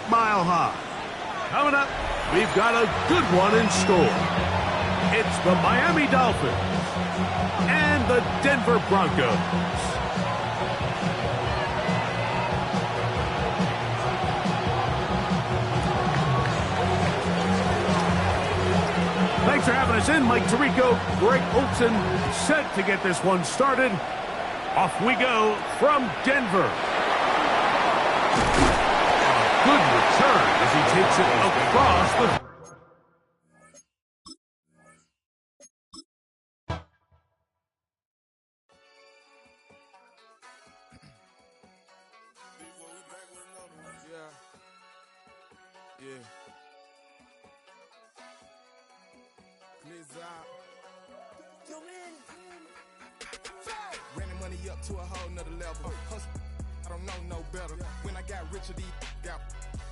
at Mile High. Coming up, we've got a good one in store. It's the Miami Dolphins and the Denver Broncos. Thanks for having us in, Mike Tirico, Greg Olson, set to get this one started. Off we go from Denver. A good return as he takes it across the... Running money up to a whole nother level. Hustle, I don't know no better. When I got richer, these got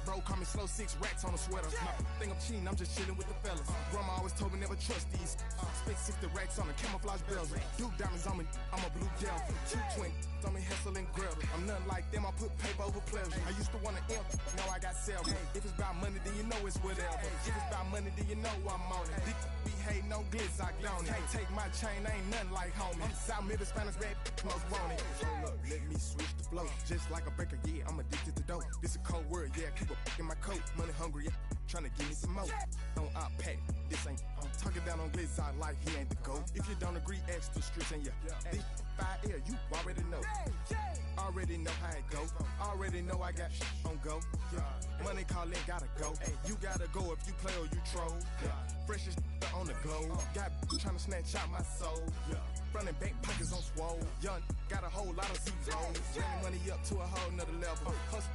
bro, call me slow 6 racks on a sweater. My think I'm cheating, I'm just chilling with the fellas. Grandma always told me never trust these. Spent 60 racks on a camouflage bells. Duke diamonds on me, I'm a blue gel. 2 twin on me, Hessel and Gretel. I'm nothing like them, I put paper over pleasure. I used to want to imp, now I got self. If it's about money, then you know it's whatever. If it's about money, then you know I'm on it. Be hate, no glitz, I don't. Can't take my chain, ain't nothing like homie. South Middle Spanish red, most want it. Hold up, let me switch the flow. Just like a baker, yeah, I'm addicted to dope. This a cold word, yeah, keep a in my coat. Money hungry, yeah, trying to give me some more. Don't I pack, this ain't. I'm talking down on glitz, I like he ain't the goat. If you don't agree, ask the streets and yeah. This 5 air, you already know. Already know how it go. Already know I got on go. Yeah. Money calling, gotta go. You gotta go if you play or you troll. Yeah. Freshest on the glow. Got trying to snatch out my soul. Yeah. Running back pockets on swole. Young, got a whole lot of zeros. Running money up to a whole nother level. Hustle,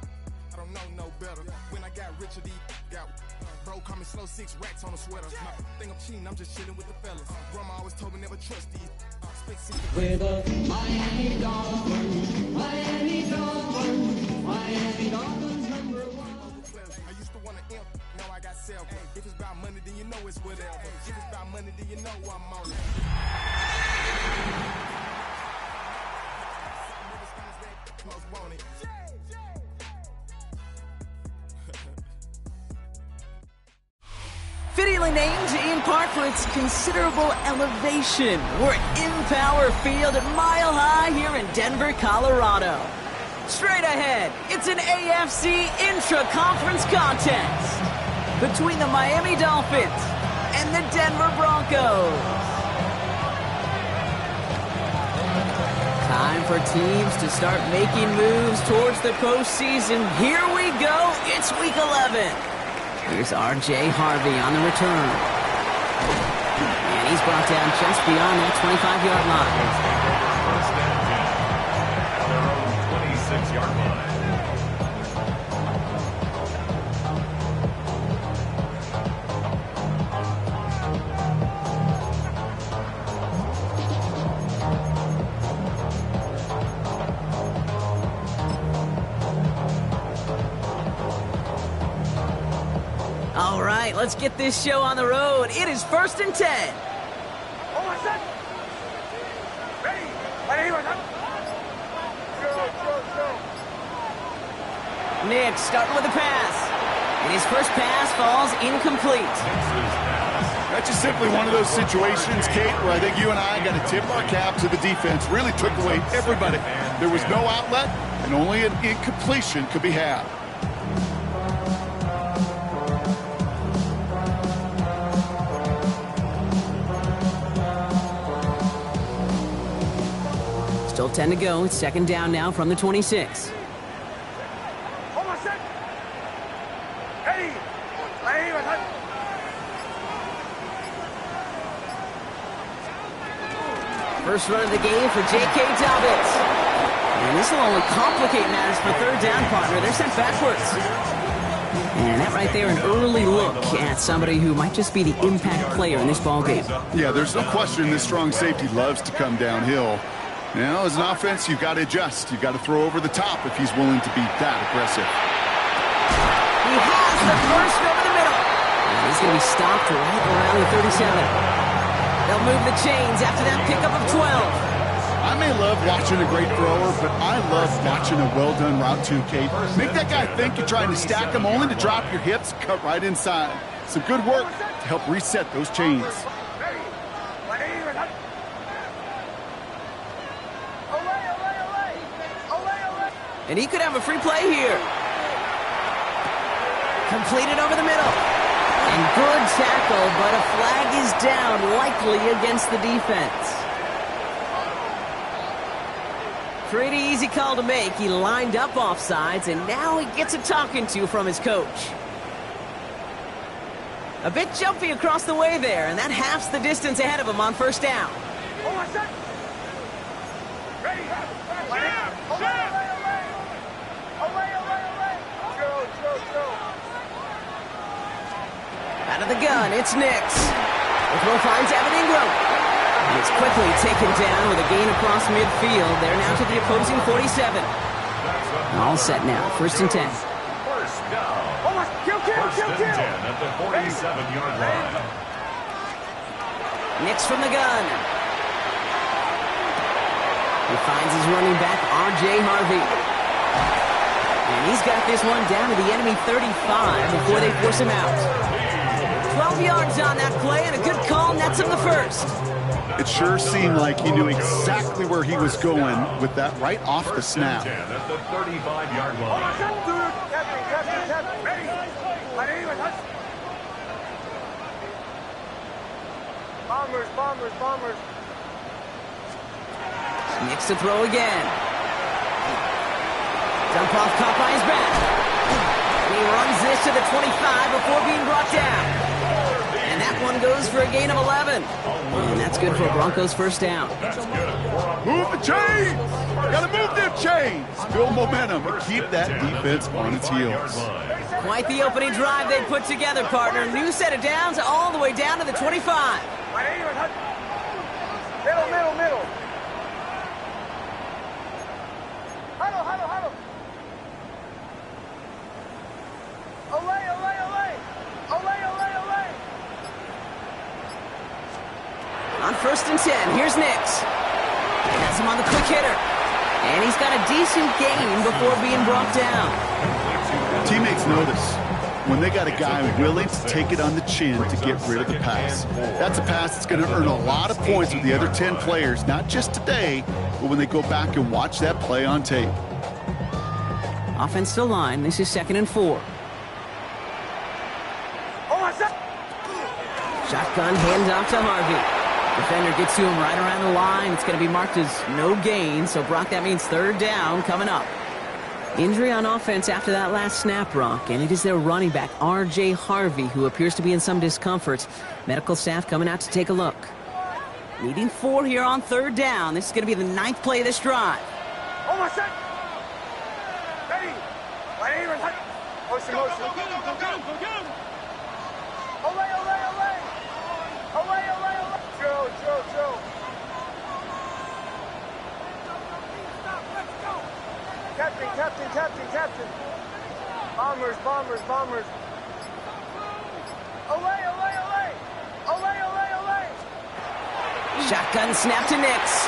I don't know no better. When I got richer, these got bro, call me slow 6 racks on a sweater. My think I'm cheating, I'm just chilling with the fellas. Grandma always told me never trust these. With the Miami Dolphins, Miami Dolphins, Miami Dolphins #1. I used to want to imp, now I got self. If it's about money, then you know it's whatever. If it's about money, then you know I'm on it. Most want it. Fittingly named in part for its considerable elevation. We're in Power Field at Mile High here in Denver, Colorado. Straight ahead, it's an AFC intra-conference contest between the Miami Dolphins and the Denver Broncos. Time for teams to start making moves towards the postseason. Here we go, it's Week 11. Here's R.J. Harvey on the return. And he's brought down just beyond that 25-yard line. First down, their own 26-yard line. All right, let's get this show on the road. It is 1st and 10. Nick starting with the pass. And his first pass falls incomplete. That's just simply one of those situations, Kate, where I think you and I got to tip our cap to the defense. Really took away everybody. There was no outlet, and only an incompletion could be had. Still 10 to go. It's 2nd down now from the 26. First run of the game for J.K. Dobbins. And this will only complicate matters for 3rd down, partner. They're sent backwards. And that right there, an early look at somebody who might just be the impact player in this ballgame. Yeah, there's no question this strong safety loves to come downhill. Now, as an offense, you've got to adjust. You've got to throw over the top if he's willing to be that aggressive. He has the first over the middle. And he's going to be stopped right around the 37. They'll move the chains after that pickup of 12. I'm may love watching a great thrower, but I love watching a well-done route too, Kate. Make that guy think you're trying to stack him only to drop your hips, cut right inside. Some good work to help reset those chains. And he could have a free play here. Completed over the middle. And good tackle, but a flag is down, likely against the defense. Pretty easy call to make. He lined up offsides, and now he gets a talking to from his coach. A bit jumpy across the way there, and that halves the distance ahead of him on first down. Out of the gun, it's Nix. The throw finds Evan Ingram. It's quickly taken down with a gain across midfield. They're now to the opposing 47. All set now, first and 10. First down. First and 10 at the 47-yard line. Nix from the gun. He finds his running back, R.J. Harvey. And he's got this one down to the enemy 35 before they force him out. 12 yards on that play, and a good call nets him the first. It sure seemed like he knew exactly where he was going with that right off the snap. 10 at the 35-yard line. Bombers. Nix to throw again. Dump off, caught by his back. And he runs this to the 25 before being brought down. And that one goes for a gain of 11. And that's good for Broncos first down. Move the chains! Gotta move them chains! Build momentum and keep that defense on its heels. Quite the opening drive they put together, partner. New set of downs all the way down to the 25. Middle. Huddle. Olay. On first and 10, here's Nix. Has him on the quick hitter. And he's got a decent gain before being brought down. Teammates notice when they got a guy willing to take it on the chin to get rid of the pass. That's a pass that's going to earn a lot of points with the other 10 players, not just today, but when they go back and watch that play on tape. Offensive line, this is 2nd and 4. Shotgun handoff to Harvey. Defender gets to him right around the line. It's going to be marked as no gain, so Brock, that means third down coming up. Injury on offense after that last snap, Brock, and it is their running back, R.J. Harvey, who appears to be in some discomfort. Medical staff coming out to take a look. Needing 4 here on third down. This is going to be the 9th play of this drive. Ready. Motion. Olay. Joe. Captain. Bombers. Olay. Shotgun snap to Nix.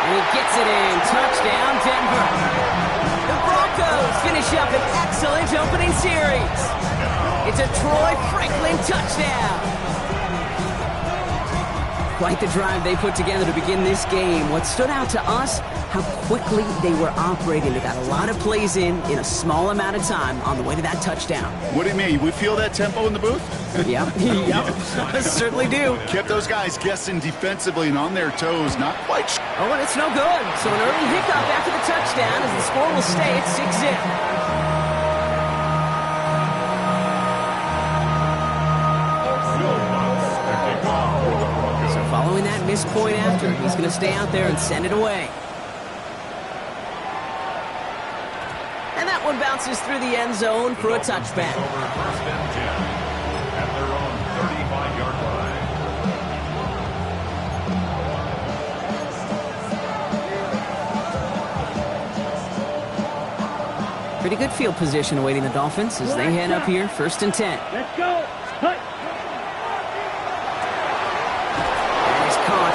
And he gets it in. Touchdown, Denver. The Broncos finish up an excellent opening series. It's a Troy Franklin touchdown. Quite the drive they put together to begin this game. What stood out to us, how quickly they were operating. They got a lot of plays in a small amount of time on the way to that touchdown. What do you mean? We feel that tempo in the booth? Yep. Certainly do. Kept those guys guessing defensively and on their toes. Not quite sure. Oh, and it's no good. So an early hiccup after the touchdown as the score will stay at 6-zip. Following that missed point after, he's going to stay out there and send it away. And that one bounces through the end zone for a touchback. Over first and 10 at their own 35-yard line. Pretty good field position awaiting the Dolphins as they head up here, first and 10. Let's go.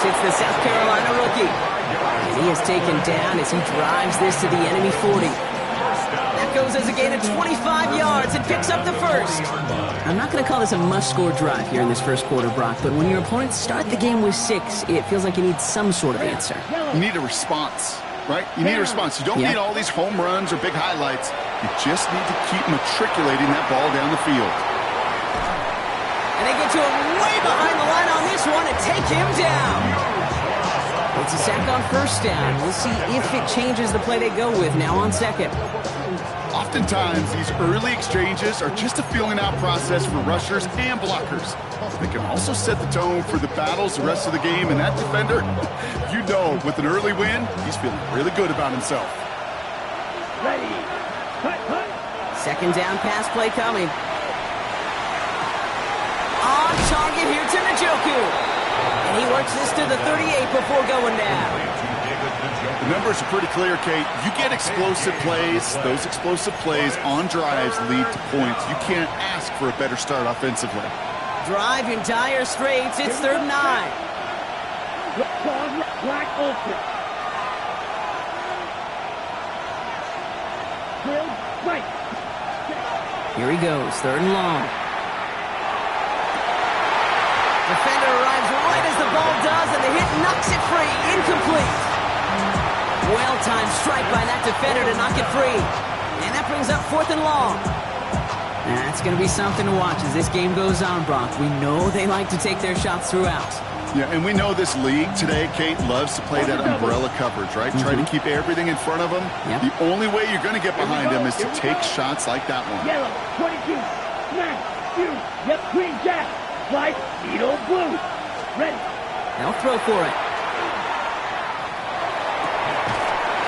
It's the South Carolina rookie. He is taken down as he drives this to the enemy 40. That goes as a gain of 25 yards and picks up the first. I'm not going to call this a must-score drive here in this first quarter, Brock, but when your opponents start the game with 6, it feels like you need some sort of answer. You need a response, right? You need a response. You don't need all these home runs or big highlights. You just need to keep matriculating that ball down the field. And they get to him way behind the line on this one and take him down. It's a sack on first down. We'll see if it changes the play they go with now on second. Oftentimes, these early exchanges are just a feeling-out process for rushers and blockers. They can also set the tone for the battles the rest of the game, and that defender, you know, with an early win, he's feeling really good about himself. Ready. Cut. Second down pass play coming. On target here to Njoku. And he works this to the 38 before going down. The numbers are pretty clear, Kate. You get explosive plays. Those explosive plays on drives lead to points. You can't ask for a better start offensively. Drive in dire straits. It's 3rd and 9. Black open. Right. Here he goes. 3rd and long. Defender arrives right as the ball does, and the hit knocks it free. Incomplete. Well-timed strike by that defender to knock it free. And that brings up 4th and long. That's going to be something to watch as this game goes on, Brock. We know they like to take their shots throughout. Yeah, and we know this league today, Kate, loves to play that umbrella coverage, right? Try to keep everything in front of them. Yep. The only way you're going to get behind them is to take shots like that one. Yellow, 22. Smash. Shoot. Yep, green jack. Slide. Needle blue. Ready. They'll throw for it.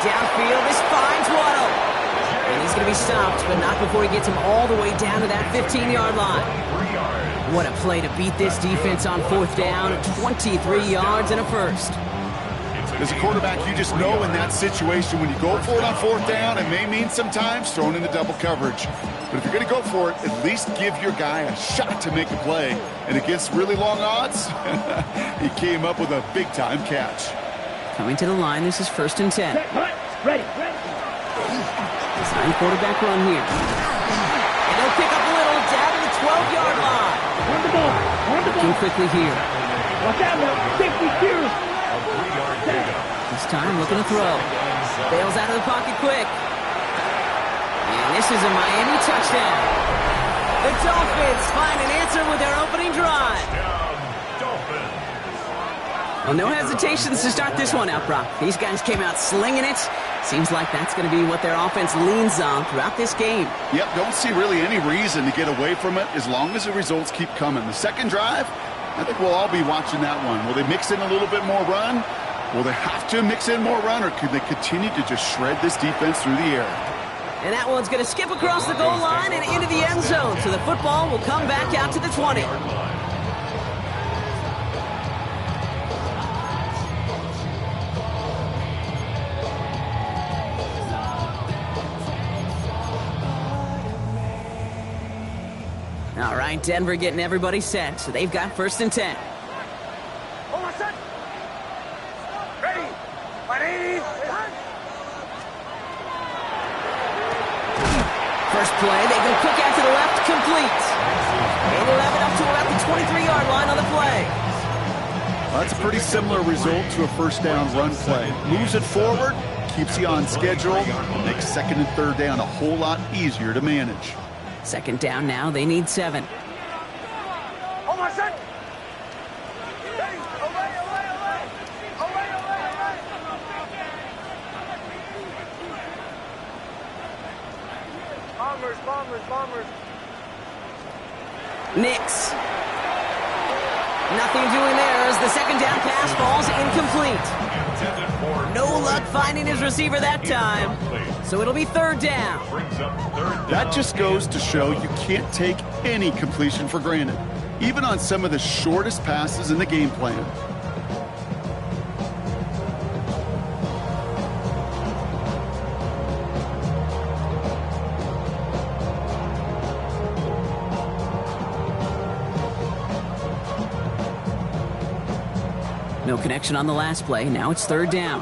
Downfield, this finds Waddle. And he's going to be stopped, but not before he gets him all the way down to that 15-yard line. What a play to beat this defense on 4th down. 23 yards and a first. As a quarterback, you just know in that situation when you go for it on 4th down, it may mean sometimes throwing in the double coverage. But if you're going to go for it, at least give your guy a shot to make a play. And against really long odds, he came up with a big-time catch. Coming to the line, this is 1st and 10. Ready. Design quarterback run here. And they'll pick up a little down to the 12-yard line. On the ball. Looking quickly here. Watch out now. 52. This time looking to throw. Bails out of the pocket quick. And this is a Miami touchdown. The Dolphins find an answer with their opening drive. Well, no hesitations to start this one out, Brock. These guys came out slinging it. Seems like that's going to be what their offense leans on throughout this game. Yep, don't see really any reason to get away from it as long as the results keep coming. The second drive, I think we'll all be watching that one. Will they mix in a little bit more run? Will they have to mix in more run, or could they continue to just shred this defense through the air? And that one's going to skip across the goal line and into the end zone. So the football will come back out to the 20. All right, Denver getting everybody set. So they've got 1st and 10. Hold on, son. Ready. Ready. First play, they go quick out to the left, complete. And they'll have it up to about the 23-yard line on the play. Well, that's a pretty similar result to a first down run play. Moves it forward, keeps you on schedule, makes 2nd and 3rd down a whole lot easier to manage. 2nd down now, they need 7. Hold on, son. Bombers. Knicks. Nothing doing there as the 2nd down pass falls incomplete. No luck finding his receiver that time. So it'll be 3rd down. That just goes to show you can't take any completion for granted, even on some of the shortest passes in the game plan. No connection on the last play. Now it's 3rd down.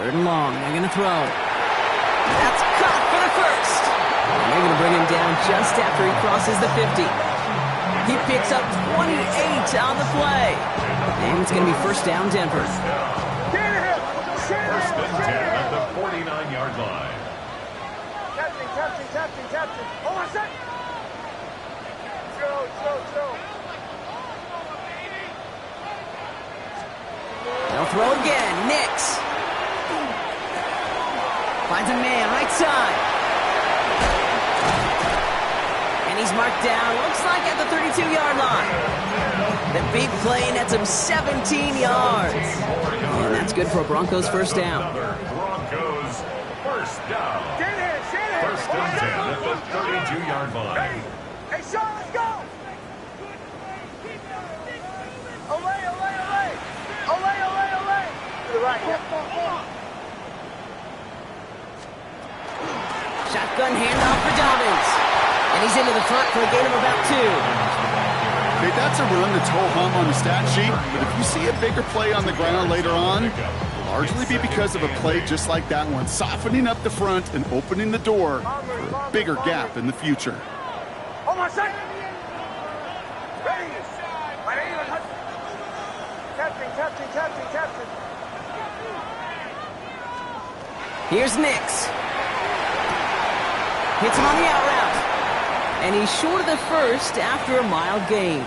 3rd and long. They're going to throw. That's caught for the first. And they're going to bring him down just after he crosses the 50. He picks up 28 on the play. And it's going to be first down, Denver. First and 10 at the 49-yard line. Captain. Hold on a sec. Chill. They'll throw again. Nix. Finds a man right side. And he's marked down, looks like at the 32-yard line. The big play nets him 17 yards. And that's good for a Broncos first down. Another Broncos first down. First and 10 at the 32-yard line. Hey, Sean, let's go. Olay. To the right. Shotgun handoff for Dobbins. And he's into the front for a gain of about 2. Okay, that's a run that's ho-hum on the stat sheet, but if you see a bigger play on the ground later on, it'll largely be because of a play just like that one, softening up the front and opening the door for a bigger gap in the future. Hold on a sec. Ready. Captain. Here's Nix. Hits him on the out route. And he's short of the first after a mild gain.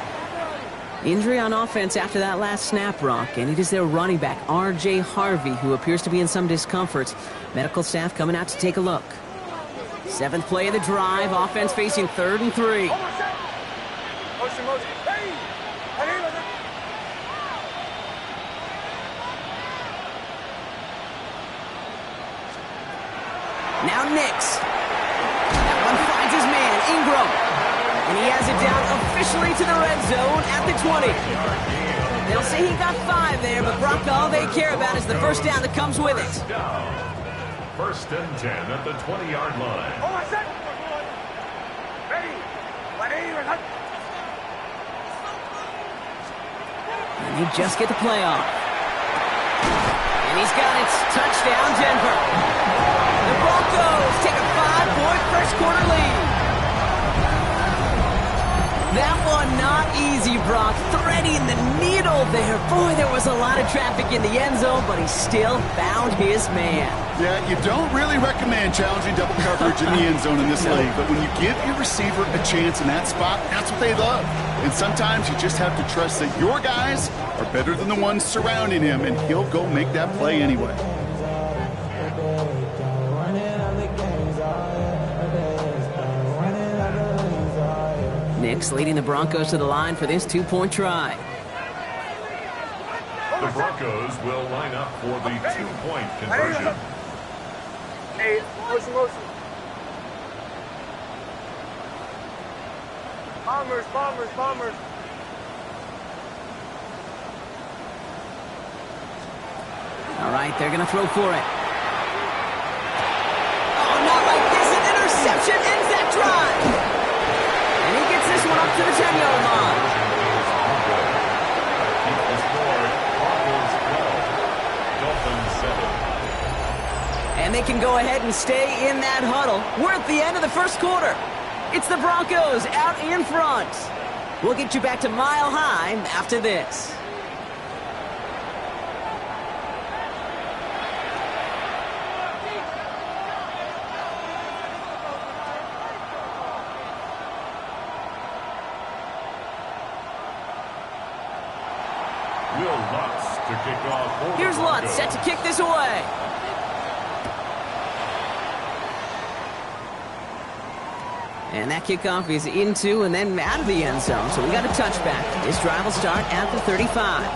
Injury on offense after that last snap, Brock. And it is their running back, R.J. Harvey, who appears to be in some discomfort. Medical staff coming out to take a look. 7th play of the drive. Offense facing 3rd and 3. Hold on a sec. Motion. Hey. Now Nix. That one finds his man, Ingram. And he has it down officially to the red zone at the 20. They'll say he got 5 there, but Brock, all they care about is the first down that comes with it. First and 10 at the 20-yard line. Hold on a sec. Ready. And they just get the play off. And he's got it. Touchdown, Denver. The Broncos take a 5-point first quarter lead. That one not easy, Brock. Threading the needle there. Boy, there was a lot of traffic in the end zone, but he still found his man. Yeah, you don't really recommend challenging double coverage in the end zone in this league, but when you give your receiver a chance in that spot, that's what they love. And sometimes you just have to trust that your guys are better than the ones surrounding him, and he'll go make that play anyway. Nix leading the Broncos to the line for this 2-point try. The Broncos will line up for the 2-point conversion. Hey, motion. Bombers. All right, they're going to throw for it. Oh, not like this. An interception ends that drive. And he gets this one up to the 10-yard line. Keep the score. Broncos 12. Dolphins 7. And they can go ahead and stay in that huddle. We're at the end of the first quarter. It's the Broncos out in front. We'll get you back to Mile High after this. To kick off. Here's Lutz set to kick this away. And that kickoff is into and then out of the end zone. So we got a touchback. This drive will start at the 35.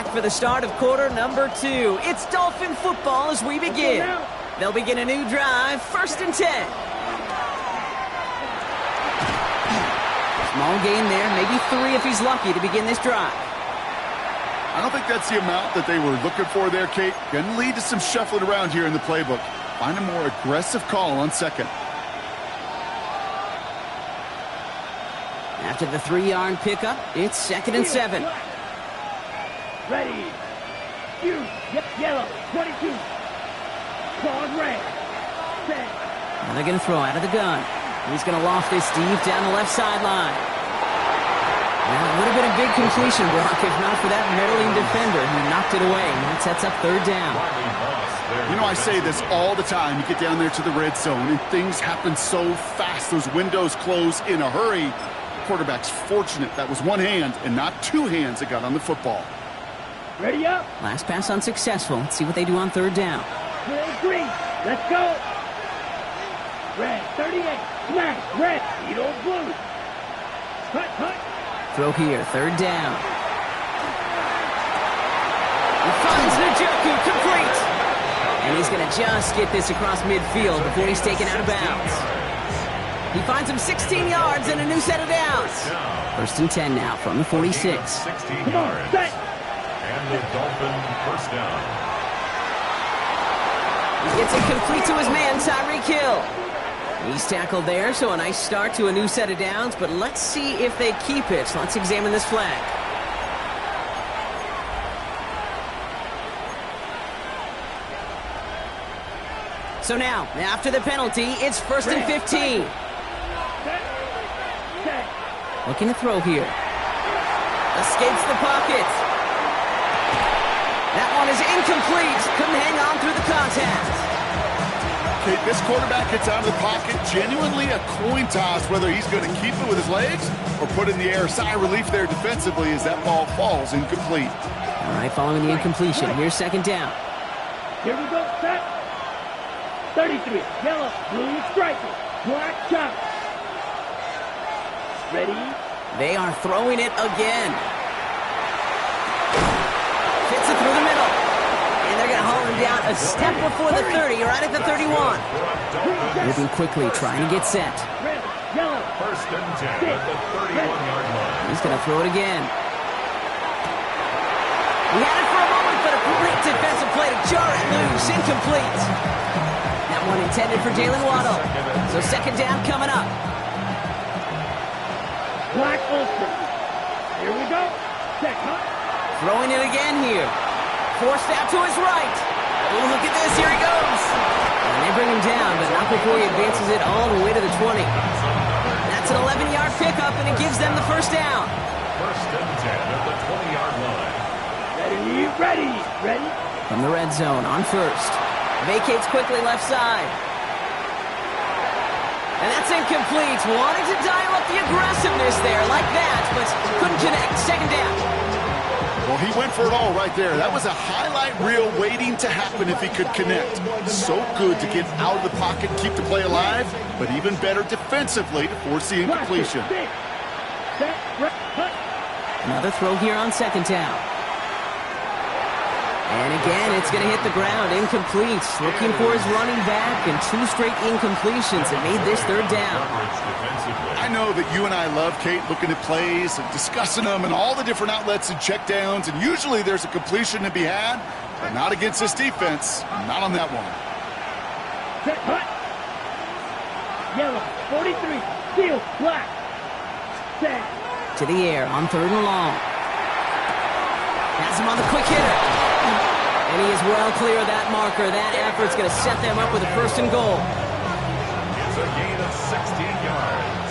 For the start of quarter number 2. It's Dolphin football as we begin. They'll begin a new drive, 1st and 10. Small gain there, maybe 3 if he's lucky to begin this drive. I don't think that's the amount that they were looking for there, Kate. Going to lead to some shuffling around here in the playbook. Find a more aggressive call on second. After the 3-yard pickup, it's 2nd and 7. Ready. You. Yellow. 22. Claws red. Set. And they're going to throw out of the gun. He's going to loft this deep down the left sideline. Well, it would have been a big completion, Brock, if not for that meddling defender who knocked it away. And that sets up 3rd down. You know, I say this all the time. You get down there to the red zone, and things happen so fast. Those windows close in a hurry. Quarterback's fortunate that was one hand and not two hands that got on the football. Ready up. Last pass unsuccessful. Let's see what they do on 3rd down. Green. Let's go. Red. 38. Smash. Red. Llroe blue. Cut. Throw here. 3rd down. He finds Njoku complete. And he's going to just get this across midfield before he's taken out of bounds. He finds him 16 yards and a new set of downs. 1st and 10 now from the 46. 16 yards. And the Dolphin 1st down. He gets it complete to his man, Tyreek Hill. He's tackled there, so a nice start to a new set of downs, but let's see if they keep it. Let's examine this flag. So now, after the penalty, it's 1st and 15. Looking to throw here. Escapes the pocket. That one is incomplete. Couldn't hang on through the contact. Okay, this quarterback gets out of the pocket. Genuinely a coin toss whether he's going to keep it with his legs or put it in the air. Sigh of relief there defensively as that ball falls incomplete. All right, following the incompletion. Here's 2nd down. Here we go, set. 33. Yellow. Blue striker. Black chop. Ready. They are throwing it again. Fits it through the middle. And they're going to haul him down a step before the 30, right at the 31. Moving quickly, trying to get set. Red. Yellow. 1st and 10 at the 31-yard line. He's going to throw it again. He had it for a moment, but a great defensive play to jar it loose. Incomplete. That one intended for Jalen Waddle. So 2nd down coming up. Black Ulster. Here we go. Check, huh? Throwing it again here. Forced out to his right. Oh, look at this. Here he goes. And they bring him down, but not before he advances it all the way to the 20. That's an 11-yard pickup, and it gives them the 1st down. 1st and 10 at the 20-yard line. Ready. From the red zone on 1st. Vacates quickly left side. And that's incomplete. Wanted to dial up the aggressiveness there like that, but couldn't connect. 2nd down. Well, he went for it all right there. That was a highlight reel waiting to happen if he could connect. So good to get out of the pocket and keep the play alive, but even better defensively to force the incompletion. Another throw here on 2nd down. And again, it's going to hit the ground. Incomplete. Looking for his running back, and 2 straight incompletions that made this 3rd down. I know that you and I love, Kate, looking at plays and discussing them and all the different outlets and checkdowns, and usually there's a completion to be had, but not against this defense. Not on that one. Set, cut. Yellow. 43. Steel. Black. Set. To the air on 3rd and long. Has him on the quick hitter. And he is well clear of that marker. That effort's going to set them up with a 1st and goal. It's a gain of 16 yards.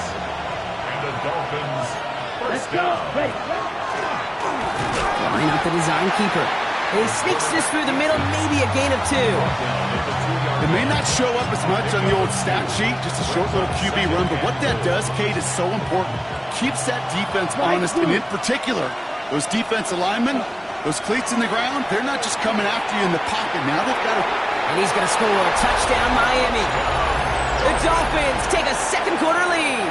And the Dolphins 1st down. Ready. Line up the design keeper. And he sneaks this through the middle, maybe a gain of 2. It may not show up as much on the old stat sheet, just a short little QB run, but what that does, Kate, is so important. Keeps that defense honest, and in particular, those defensive linemen, those cleats in the ground, they're not just coming after you in the pocket. Now they've got to... And he's going to score a touchdown, Miami. The Dolphins take a 2nd quarter lead.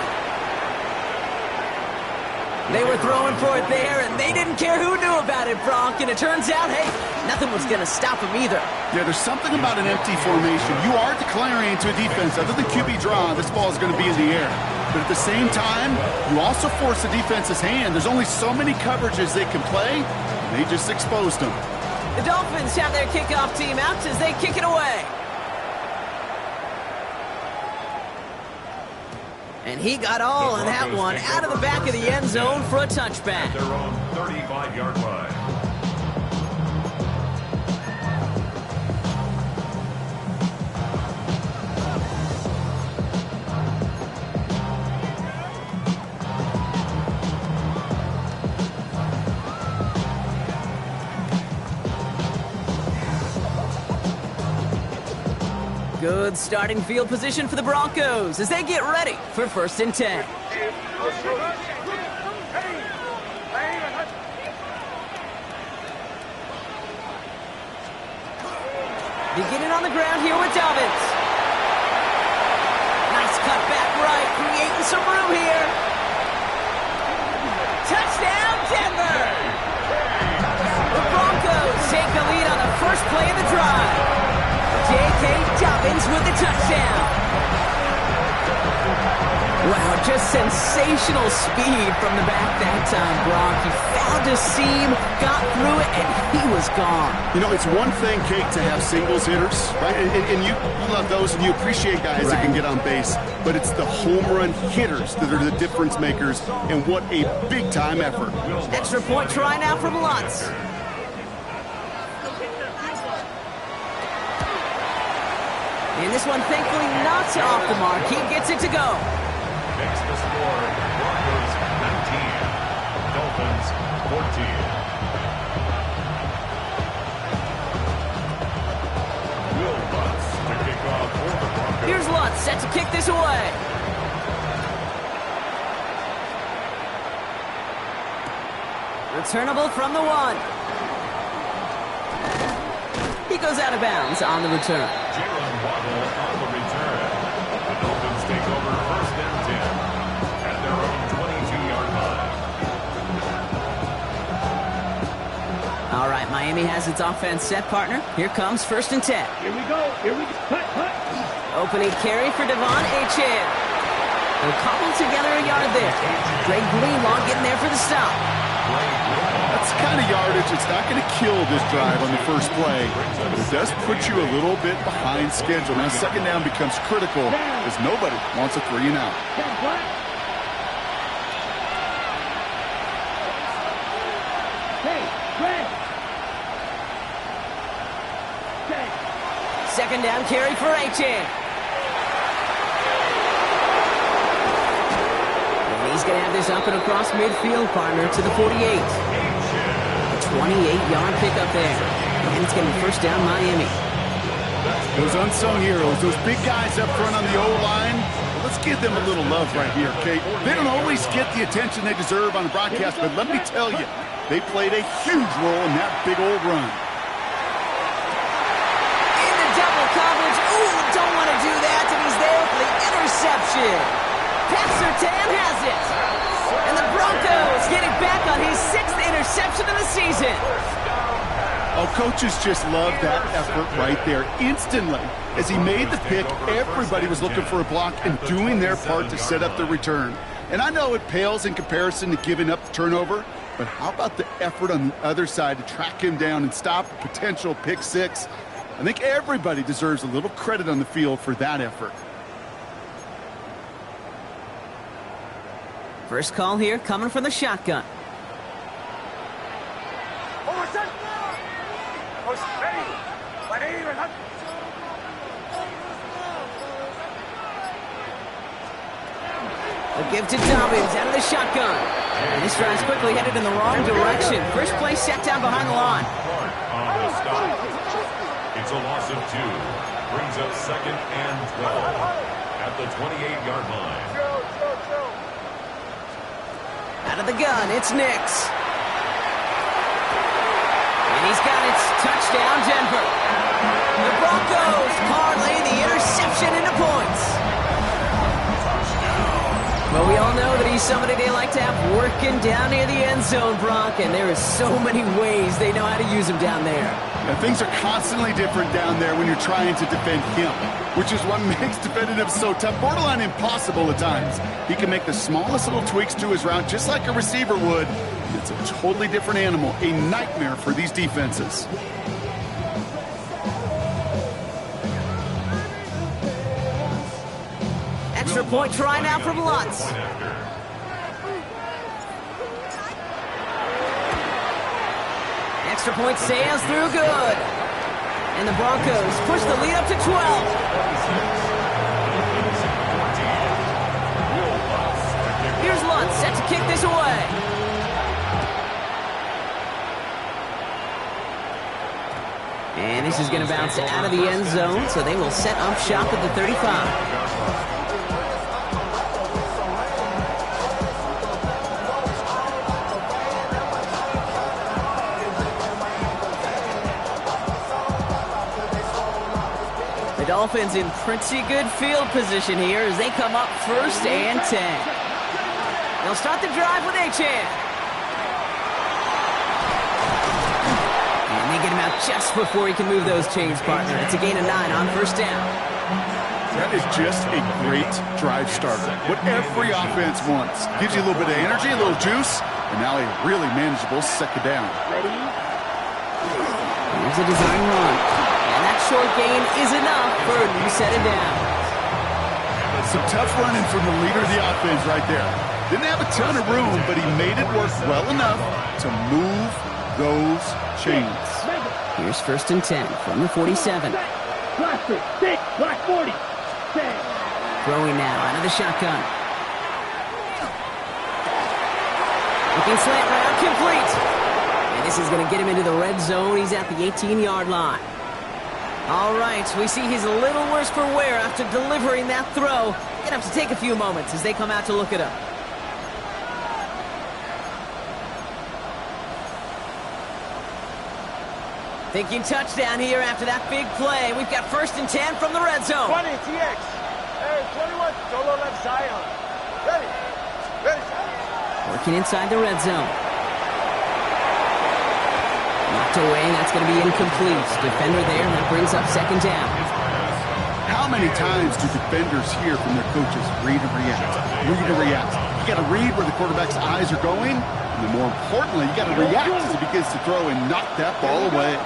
They were throwing for it there, and they didn't care who knew about it, Bronk. And it turns out, hey, nothing was going to stop them either. Yeah, there's something about an empty formation. You are declaring to a defense, other than QB draw, this ball is going to be in the air. But at the same time, you also force the defense's hand. There's only so many coverages they can play. They just exposed them. The Dolphins have their kickoff team out as they kick it away. And he got all of that one out of the back of the end zone for a touchback. At their own 35-yard line. Good starting field position for the Broncos as they get ready for 1st and 10. Beginning on the ground here with Dobbins. Nice cut back right, creating some room here. Touchdown, Denver! The Broncos take the lead on the first play of the drive. J.K. Dobbins with the touchdown. Wow, just sensational speed from the back that time, Brock. He found a seam, got through it, and he was gone. You know, it's one thing, Kate, to have singles hitters, right? And you love those, and you appreciate guys that can get on base. But it's the home run hitters that are the difference makers, and what a big-time effort. Extra point try now from Lutz. And this one, thankfully, not off the mark. He gets it to go. Makes the score Broncos 19, Dolphins 14. Will Lutz to kick off for the Broncos. Here's Lutz set to kick this away. Returnable from the 1. He goes out of bounds on the return. Waddle on the return. The Dolphins take over 1st and 10 at their own 22-yard line. All right, Miami has its offense set, partner. Here comes 1st and 10. Here we go. Cut. Opening carry for Devon Achane. They'll cobble together a yard there. Greg Greenlaw getting there for the stop. That's the kind of yardage it's not going to kill this drive on the first play, but it does put you a little bit behind schedule. Now, 2nd down becomes critical as nobody wants a 3 and out. Second down carry for Achane. And he's going to have this up and across midfield, partner, to the 48. 28-yard pickup there. And it's going to be 1st down, Miami. Those unsung heroes, those big guys up front on the O-line, well, let's give them a little love right here, Kate. They don't always get the attention they deserve on the broadcast, but let me tell you, they played a huge role in that big old run. In the double coverage. Ooh, don't want to do that, and he's there for the interception. Pat Surtain has it. And the Broncos getting back on his 6th interception of the season. Oh, coaches just love that effort right there. Instantly, as he made the pick, everybody was looking for a block and doing their part to set up the return. And I know it pales in comparison to giving up the turnover, but how about the effort on the other side to track him down and stop a potential pick 6? I think everybody deserves a little credit on the field for that effort. First call here coming from the shotgun. A give to Dobbins out of the shotgun. And this drive's quickly headed in the wrong direction. First play set down behind the line. On the stop. It's a loss of 2. Brings up 2nd and 12 at the 28-yard line. Out of the gun, it's Nix. And he's got it. Touchdown, Denver. The Broncos parlay the interception into points. Well, we all know that he's somebody they like to have working down near the end zone, Brock, and there are so many ways they know how to use him down there. Now, things are constantly different down there when you're trying to defend him, which is what makes defending him so tough, borderline impossible at times. He can make the smallest little tweaks to his route, just like a receiver would, It's a totally different animal, a nightmare for these defenses. Extra point try now from Lutz. Extra point sails through good. And the Broncos push the lead up to 12. Here's Lutz, set to kick this away. And this is going to bounce out of the end zone, so they will set up shop at the 35. Dolphins in pretty good field position here as they come up 1st and 10. They'll start the drive with Llzaire. And they get him out just before he can move those chains, partner. It's a gain of 9 on 1st down. That is just a great drive starter. What every offense wants. Gives you a little bit of energy, a little juice, and now a really manageable 2nd down. Here's a design run. Short gain is enough for a new set of downs. Some tough running from the leader of the offense right there. Didn't have a ton of room, but he made it work well enough to move those chains. Here's 1st and 10 from the 47. Block 6, block 40. Throwing now out of the shotgun. Looking slant route complete. And this is going to get him into the red zone. He's at the 18-yard line. All right, we see he's a little worse for wear after delivering that throw. Gonna have to take a few moments as they come out to look at him. Thinking touchdown here after that big play. We've got 1st and 10 from the red zone. 20, TX. Hey, 21, solo left Zion. Ready. Working inside the red zone. Knocked away, that's going to be incomplete. Defender there, and that brings up 2nd down. How many times do defenders hear from their coaches, read and react, read and react? You got to read where the quarterback's eyes are going, and then more importantly, you got to react as he begins to throw and knock that ball away.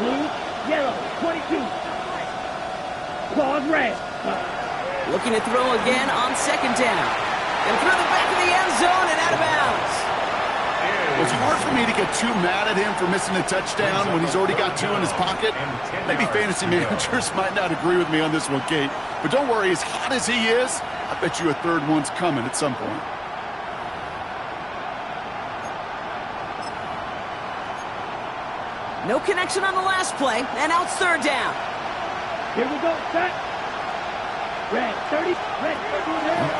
Blue, yellow, 22. Claws red. Looking to throw again on 2nd down. And through the back of the end zone and out of bounds. It's hard for me to get too mad at him for missing a touchdown when he's already got 2 in his pocket. Maybe fantasy managers might not agree with me on this one, Kate. But don't worry, as hot as he is, I bet you a 3rd one's coming at some point. No connection on the last play, and now it's 3rd down. Here we go, set. Red, 30, red.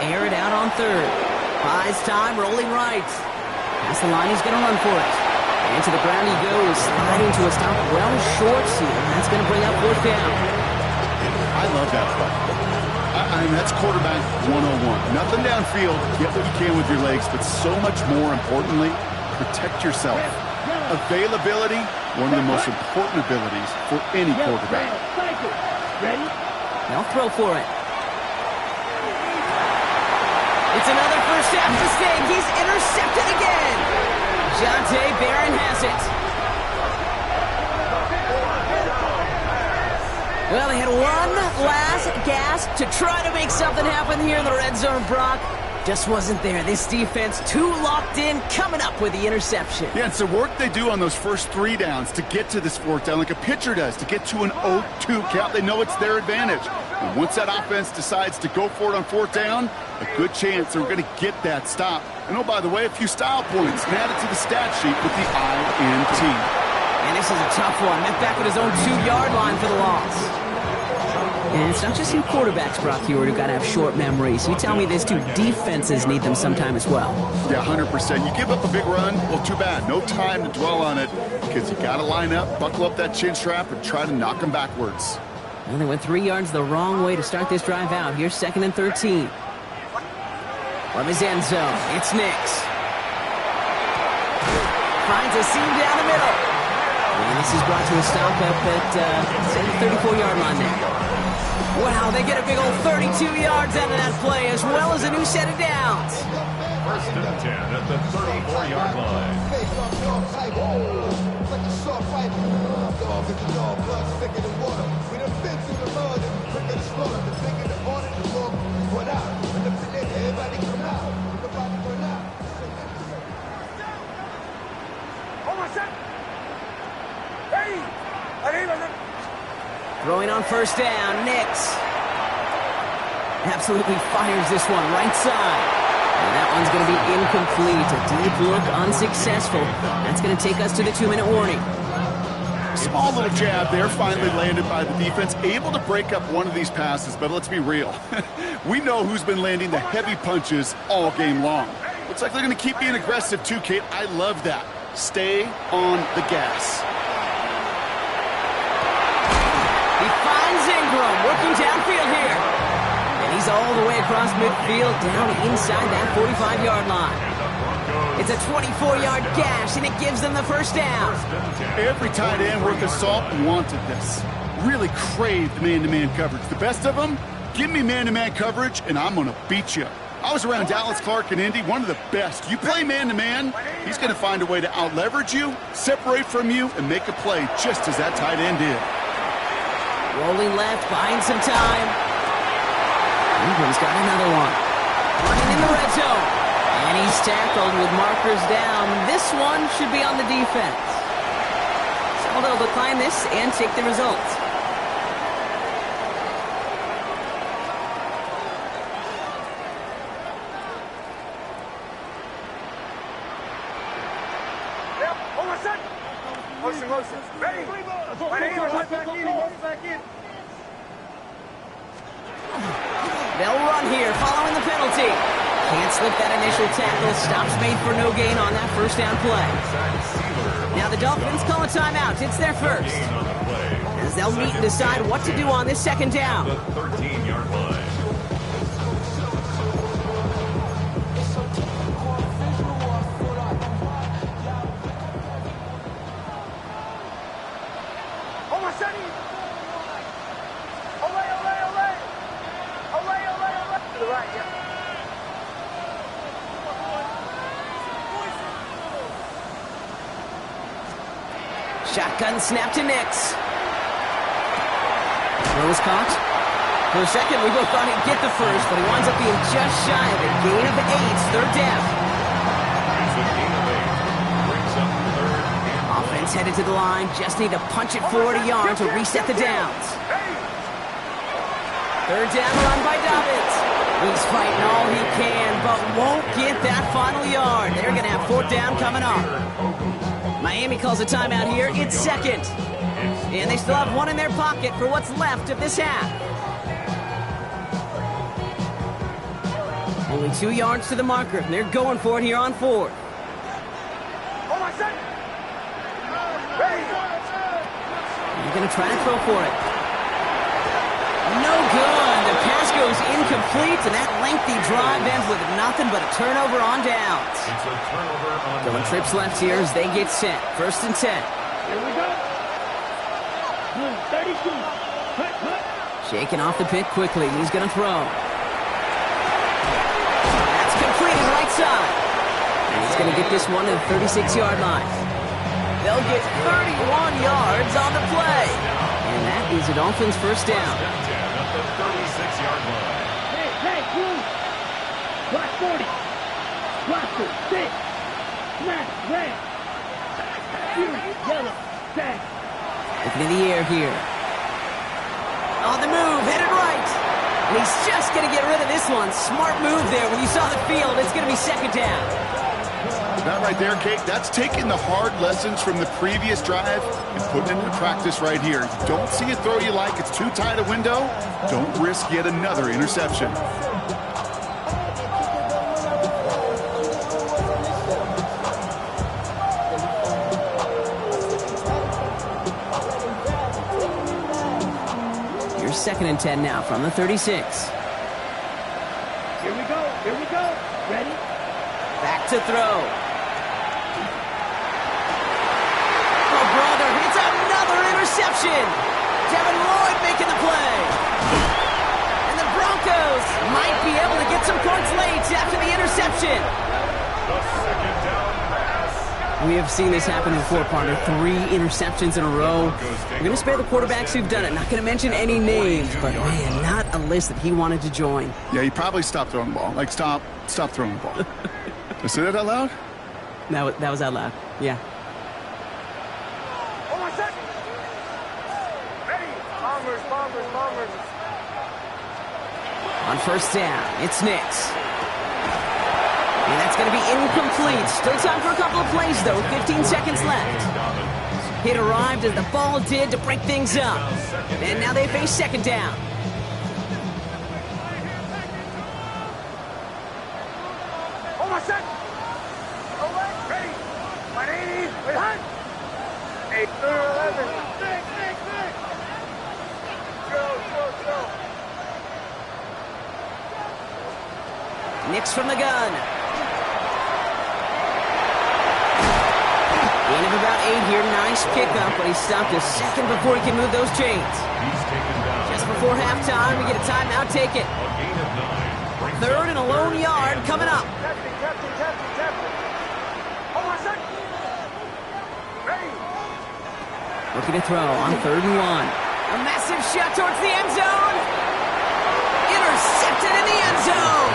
Air it out on 3rd. Buys time, rolling right. Past the line, he's going to run for it. And to the ground he goes, sliding to a stop well short here. That's going to bring up 4th down. I love that play. I mean, that's quarterback 101. Nothing downfield, get what you can with your legs, but so much more importantly, protect yourself. Availability, one of the most important abilities for any quarterback. Ready? They'll throw for it. It's another 1st half mistake. He's intercepted again. Jonte Barron has it. Well, they had one last gasp to try to make something happen here in the red zone, Brock. Just wasn't there. This defense too locked in, coming up with the interception. Yeah, it's the work they do on those first 3 downs to get to this 4th down, like a pitcher does, to get to an 0-2 count. They know it's their advantage. And once that offense decides to go for it on 4th down, a good chance they're going to get that stop. And oh, by the way, a few style points added to the stat sheet with the INT. And this is a tough one. Met back at his own 2-yard line for the loss. And it's not just you quarterbacks, Brock Hewitt, who've got to have short memories. You tell me these 2 defenses need them sometime as well. Yeah, 100%. You give up a big run, well, too bad. No time to dwell on it because you got to line up, buckle up that chin strap, and try to knock them backwards. Well, they went 3 yards the wrong way to start this drive out. Here's 2nd and 13. From his end zone, it's Nix. Finds a seam down the middle. And this is brought to a stop up at the 34-yard line there. Wow, they get a big old 32 yards out of that play, as well as a new set of downs. First and 10 at the 34-yard line. Throwing on first down, Nix. Absolutely fires this one right side. And that one's going to be incomplete. A deep look, unsuccessful. That's going to take us to the 2-minute warning. Small little jab there, finally landed by the defense. Able to break up one of these passes, but let's be real. We know who's been landing the heavy punches all game long. Looks like they're going to keep being aggressive too, Kate. I love that. Stay on the gas. He finds Ingram working downfield here. And he's all the way across midfield down inside that 45-yard line. It's a 24-yard gash, and it gives them the first down. Every tight end worth of salt wanted this. Really craved man-to-man coverage. The best of them, give me man-to-man coverage, and I'm going to beat you. I was around Dallas Clark and Indy, one of the best. You play man-to-man, he's going to find a way to out-leverage you, separate from you, and make a play just as that tight end did. Rolling left, buying some time. Ingram's got another one. Running in the red zone. And he's tackled with markers down. This one should be on the defense. So they'll decline this and take the results. Motion. Ready? Back in. They'll run here, following the penalty. Can't slip that initial tackle. Stops made for no gain on that first down play. Now the Dolphins call a timeout. It's their first. As they'll meet and decide what to do on this second down. The 13-yard line. Shotgun snap to Nix. Throw is caught. For a second, we both thought he'd get the first, but he winds up being just shy of a gain of 8. Third down. It's a gain of 8. Brings up third and Offense headed to the line. Just need to punch it forward a yard to reset the downs. Third down run by Dobbins. He's fighting all he can, but won't get that final yard. They're going to have fourth down coming up. Miami calls a timeout here. It's second. And they still have one in their pocket for what's left of this half. Only 2 yards to the marker. They're going for it here on fourth. They're going to try to throw for it. No good. The pass goes incomplete, and that lengthy drive ends with nothing but a turnover on downs. it's a turnover on Going downs. trips left here as they get set. First and 10. Here we go. Blue 32. Cut. Shaking off the pick quickly. He's going to throw. That's completed right side. And he's going to get this one to the 36-yard line. They'll get 31 yards on the play. And that is a Dolphins first down. At the 36-yard line. Hey, blue. Block 40. Block 6. Smash, red. Yellow, tag. Looking in the air here. On the move, headed right. And he's just going to get rid of this one. Smart move there. When you saw the field, it's going to be second down. That right there, Kate, that's taking the hard lessons from the previous drive and putting it into practice right here. You don't see a throw you like, it's too tight a window, don't risk yet another interception. Here's second and 10 now from the 36. Here we go. Ready? Back to throw. Oh, brother, it's another interception. Devin Lloyd making the play. And the Broncos might be able to get got some points late after the interception. The second down pass. We have seen this happen before, partner. 3 interceptions in a row. We're going to spare the quarterbacks who've done it. Not going to mention any names, but man, not a list that he wanted to join. Yeah, he probably stopped throwing the ball. Like, stop throwing the ball. Did I say that out loud? That was out loud. Yeah. Hold on a second. Ready. Bombers. On first down, it's Nix. And that's going to be incomplete. Still time for a couple of plays, though. 15 seconds left. Hit arrived as the ball did to break things up. And now they face second down. Hold on a second. Ready. 180. Wait, hunt. 8 through 11. Go. Nix from the gun. Gain of about 8 here. Nice pickup, but he stopped a second before he can move those chains. He's taken down. Just before halftime, we get a timeout. Take it. A gain of 9. Brings Third and a lone yard coming up. Captain. Hold on a second. Ready. Looking to throw on 3rd and 1. A massive shot towards the end zone. Intercepted in the end zone.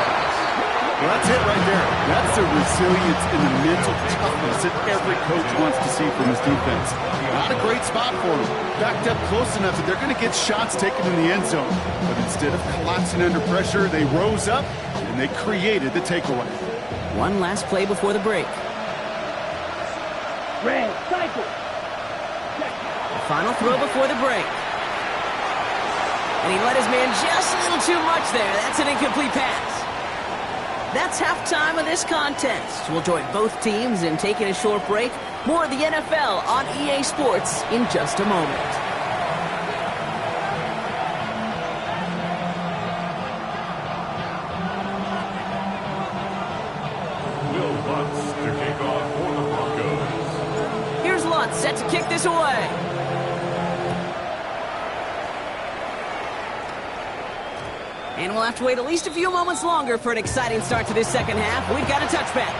Well, that's it right there. That's the resilience and the mental toughness that every coach wants to see from his defense. Not a great spot for them. Backed up close enough that they're going to get shots taken in the end zone. But instead of collapsing under pressure, they rose up and they created the takeaway. One last play before the break. Red, cycle. The final throw before the break. And he let his man just a little too much there. That's an incomplete pass. That's halftime of this contest. We'll join both teams in taking a short break. More of the NFL on EA Sports in just a moment. Will Lutz to kick off for the Broncos. Here's Lutz set to kick this away. And we'll have to wait at least a few moments longer for an exciting start to this second half. We've got a touchback.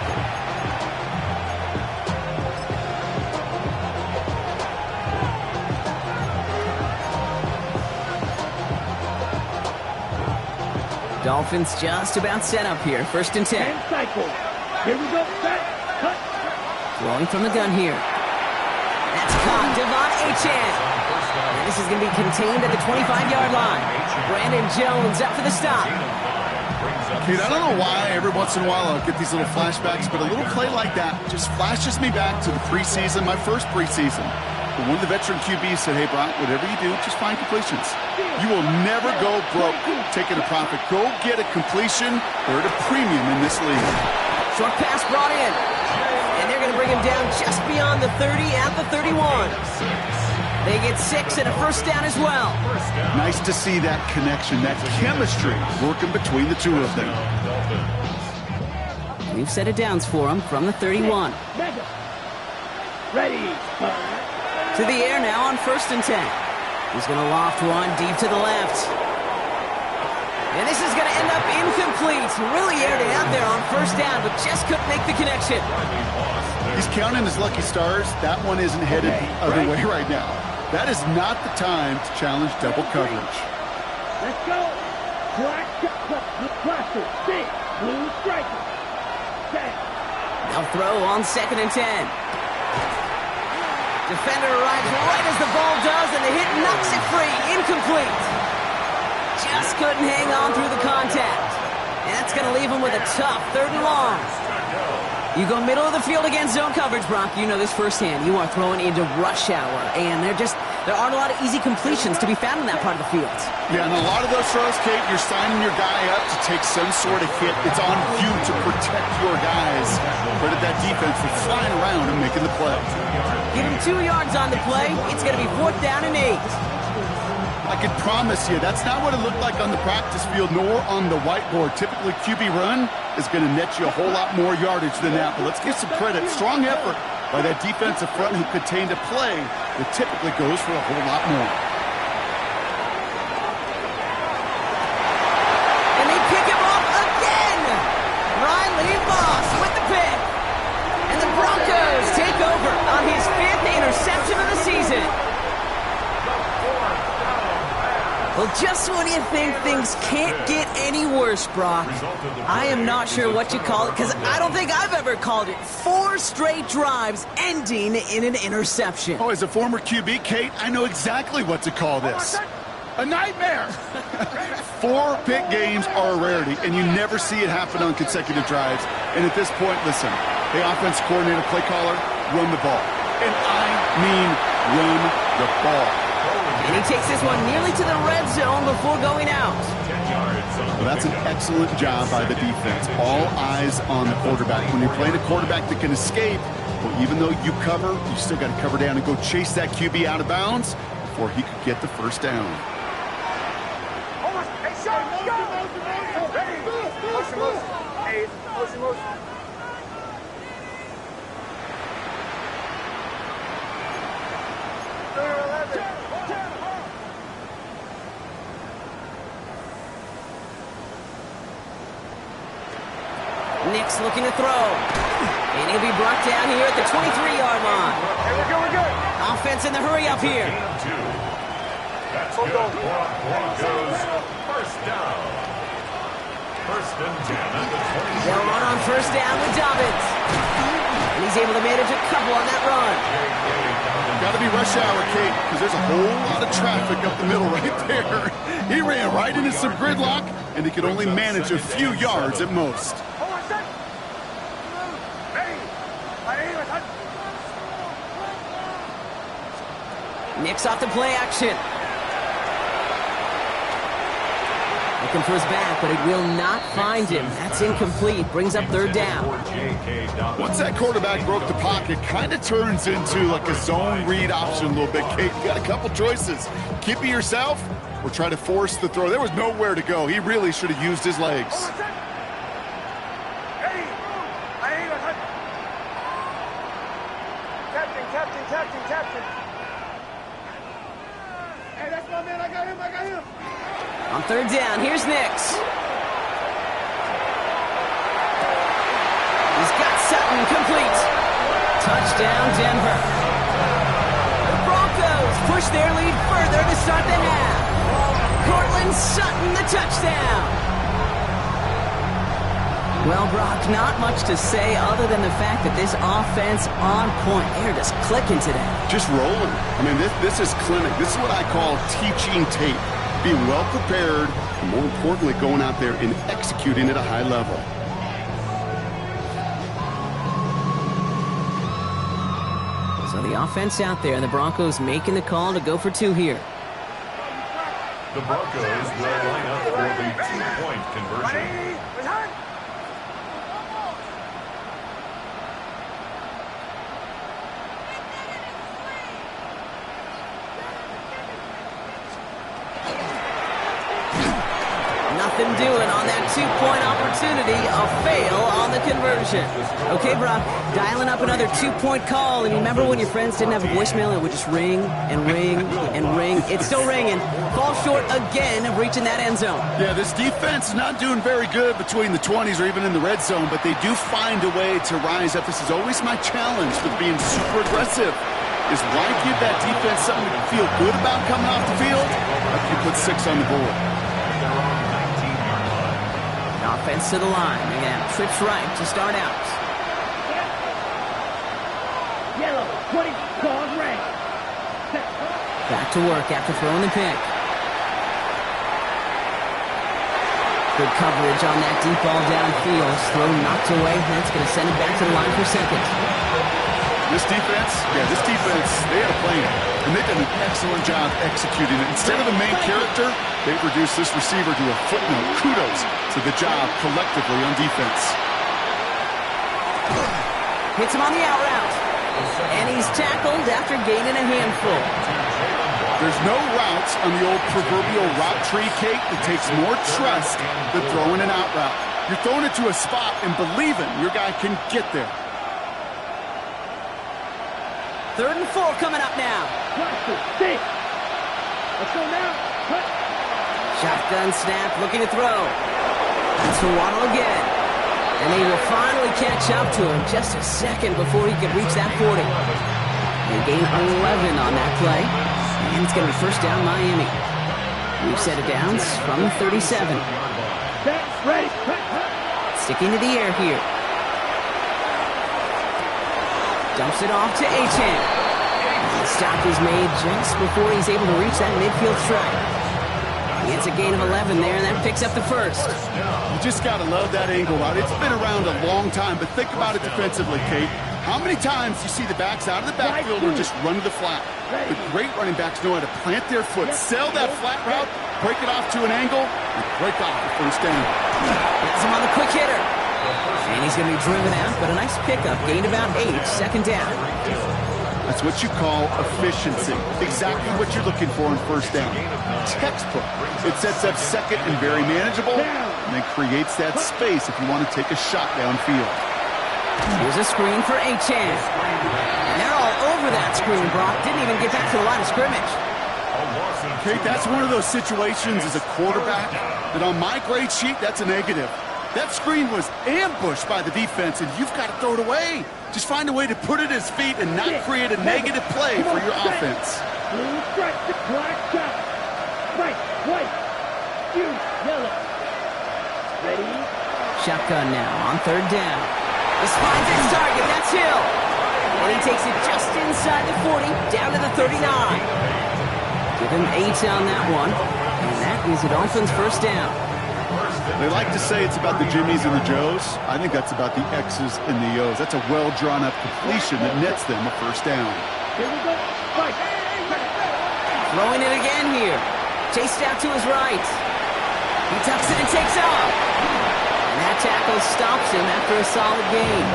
Dolphins just about set up here. 1st and 10. And cycle. Here we go. Set. Cut. Throwing from the gun here. That's caught. Devon Achane. And this is going to be contained at the 25-yard line. Brandon Jones up for the stop. Kate, I don't know why every once in a while I'll get these little flashbacks, but a little play like that just flashes me back to the preseason, my first preseason. When one of the veteran QBs said, hey, Brock, whatever you do, just find completions. You will never go broke taking a profit. Go get a completion or at a premium in this league. Short pass brought in. And they're going to bring him down just beyond the 30 at the 31. They get 6 and a first down as well. Nice to see that connection, that chemistry working between the two of them. We've set it downs for him from the 31. Mega. Ready. To the air now on 1st and 10. He's going to loft one deep to the left. And this is going to end up incomplete. Really aired it out there on 1st down, but just couldn't make the connection. He's counting his lucky stars. That one isn't headed the other way right now. That is not the time to challenge double coverage. Let's go. Black cluster. Big. Blue striker. Set. They'll throw on 2nd and 10. Defender arrives right as the ball does, and the hit knocks it free. Incomplete. Just couldn't hang on through the contact. And that's going to leave him with a tough 3rd and long. You go middle of the field against zone coverage, Brock. You know this firsthand. You are throwing into rush hour, and there aren't a lot of easy completions to be found in that part of the field. Yeah, and a lot of those throws, Kate, you're signing your guy up to take some sort of hit. It's on you to protect your guys. Credit that defense for flying around and making the play. Give him 2 yards on the play. It's going to be 4th down and 8. I can promise you, that's not what it looked like on the practice field nor on the whiteboard. Typically, QB run is going to net you a whole lot more yardage than that. But let's give some credit. Strong effort by that defensive front who contained a play that typically goes for a whole lot more. And they pick him up again! Well, just when you think things can't get any worse, Brock, I am not sure what you call it, because I don't think I've ever called it 4 straight drives ending in an interception. Oh, as a former QB, Kate, I know exactly what to call this. A nightmare! 4 pick games are a rarity, and you never see it happen on consecutive drives. And at this point, listen, the offense coordinator, play caller, run the ball. And I mean run the ball. And he takes this one nearly to the red zone before going out. Well, that's an excellent job by the defense. All eyes on the quarterback. When you're playing a quarterback that can escape, well, even though you cover, you still got to cover down and go chase that QB out of bounds before he could get the first down. Nick's looking to throw. And he'll be brought down here at the 23-yard line. Hey, we're good. Offense in the hurry up here. That's good. Broncos, first down. First and 10 at the 20. They'll run on first down with Dobbins. And he's able to manage a couple on that run. Got to be rush hour, Kate, because there's a whole lot of traffic up the middle right there. He ran right into some gridlock, and he could only manage a few yards at most. Nick's off the play action. Looking for his back, but it will not find him. That's incomplete. Brings up third down. Once that quarterback broke the pocket, kind of turns into like a zone read option a little bit, Kate. You got a couple choices. Keep it yourself or try to force the throw. There was nowhere to go. He really should have used his legs. Captain. Hey, that's my man. I got him. On third down, here's Nix. He's got Sutton complete. Touchdown, Denver. The Broncos push their lead further to start the half. Cortland Sutton, the touchdown. Well, Brock, not much to say other than the fact that this offense on point. They're just clicking today. Just rolling. I mean, this is clinic. This is what I call teaching tape. Being well prepared, and more importantly, going out there and executing at a high level. So the offense out there, and the Broncos making the call to go for 2 here. The Broncos will line up for the 2-point conversion. Nothing doing on that 2-point opportunity. A fail on the conversion. Okay, Brock, dialing up another 2-point call. And you remember when your friends didn't have a voicemail and it would just ring and ring and ring? It's still ringing. Fall short again of reaching that end zone. Yeah, this defense is not doing very good between the 20s or even in the red zone, but they do find a way to rise up. This is always my challenge with being super aggressive, is why give that defense something to feel good about coming off the field after you put 6 on the board. Offense to the line. They're going to have trips right to start out. Yellow, 20, calls red. Back to work after throwing the pick. Good coverage on that deep ball downfield. Throw knocked away. That's going to send it back to the line for second. This defense, they had a plan, and they've done an excellent job executing it. Instead of the main character, they've reduced this receiver to a footnote. Kudos to the job collectively on defense. Hits him on the out route. And he's tackled after gaining a handful. There's no routes on the old proverbial route tree, Kate, that takes more trust than throwing an out route. You're throwing it to a spot and believing your guy can get there. 3rd and 4 coming up now. Let's go now. Shotgun snap, looking to throw. It's to Waddle again. And they will finally catch up to him just a second before he can reach that 40. They gain 11 on that play. And it's going to be first down Miami. We've set it down from the 37. Set, ready, Sticking to the air here. Dumps it off to Llzaire. The stop is made just before he's able to reach that midfield strike. He gets a gain of 11 there, and that picks up the first. You just got to love that angle route. It's been around a long time, but think about it defensively, Kate. How many times you see the backs out of the backfield or just run to the flat? The great running backs know how to plant their foot, sell that flat route, break it off to an angle, and break off the first down. Gets him on the quick hitter. And he's going to be driven out, but a nice pickup. Gained about 8, second down. That's what you call efficiency. Exactly what you're looking for in first down. Textbook. It sets up second and very manageable, and then creates that space if you want to take a shot downfield. Here's a screen for Llzaire. And they're all over that screen, Brock. Didn't even get back to the line of scrimmage. Kate, that's one of those situations as a quarterback that on my grade sheet, that's a negative. That screen was ambushed by the defense, and you've got to throw it away. Just find a way to put it at his feet and not create a negative play for your offense. blue stripe, black top, right, white, blue, yellow. Ready? Shotgun now on third down. This finds its target. That's Hill. And he takes it just inside the 40, down to the 39. Give him 8 on that one. And that is a Dolphins first down. They like to say it's about the Jimmies and the Joes. I think that's about the X's and the O's. That's a well-drawn-up completion that nets them a first down. Here we go. Fight. Throwing it again here. Chased out to his right. He tucks it and takes off. And that tackle stops him after a solid gain.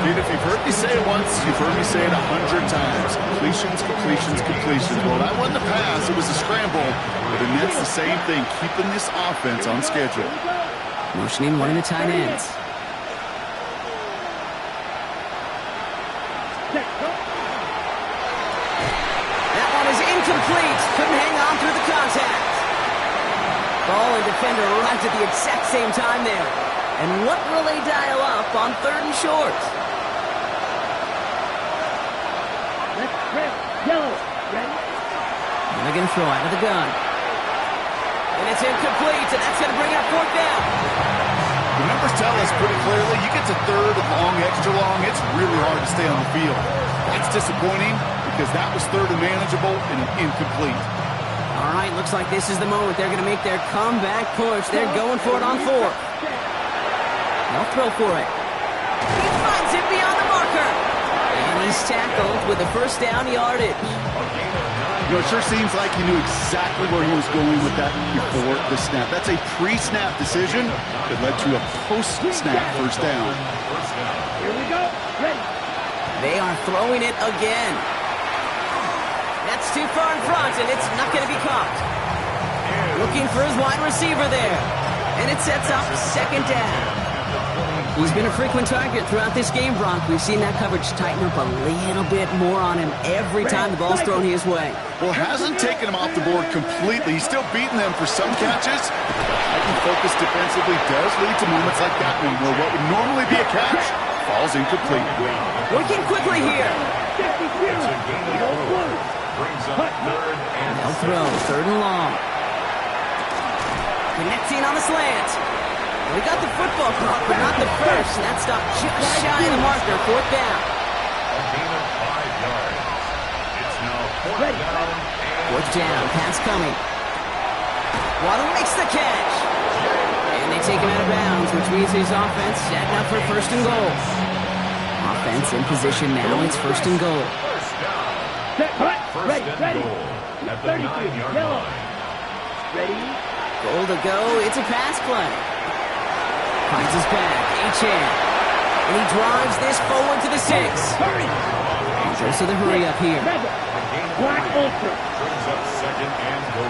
Dude, if you've heard me say it once, you've heard me say it 100 times. Completions, completions, completions. Well, that wasn't a pass. It was a scramble. But it nets the same thing, keeping this offense on schedule. Motioning one of the tight ends. That one is incomplete. Couldn't hang on through the contact. Ball and defender arrived at the exact same time there. And what will they dial up on third and short? Let's red, yellow. Ready? And they're going to throw out of the gun. And it's incomplete, and that's going to bring up fourth down. The numbers tell us pretty clearly, you get to third and long, extra long, it's really hard to stay on the field. That's disappointing because that was third and manageable and an incomplete. All right, looks like this is the moment. They're going to make their comeback push. They're going for it on fourth. They'll throw for it. He finds it beyond the marker. And he's tackled with a first down yardage. You know, it sure seems like he knew exactly where he was going with that before the snap. That's a pre-snap decision that led to a post-snap first down. Here we go. Ready? They are throwing it again. That's too far in front, and it's not going to be caught. Looking for his wide receiver there. And it sets up second down. He's been a frequent target throughout this game, Brock. We've seen that coverage tighten up a little bit more on him every time the ball's thrown his way. Well, it hasn't taken him off the board completely. He's still beating them for some catches. Heightened focus defensively does lead to moments like that one, where what would normally be a catch falls incomplete. Working quickly here. They'll throw third and long. Connecting on the slant. We got the football caught, but not the first. And that stopped just shy of the marker. Fourth down. A gain of 5 yards. It's now fourth down. Fourth down. Pass coming. Waddle makes the catch. And they take him out of bounds, which means his offense setting up for first and goal. Offense in position now. It's first and goal. First and goal at the 9-yard line. Ready? Goal to go. It's a pass play. Finds his back, Llzaire. And he drives this forward to the 6. And goes to the hurry up here. Black Ultra. Brings up second and goal.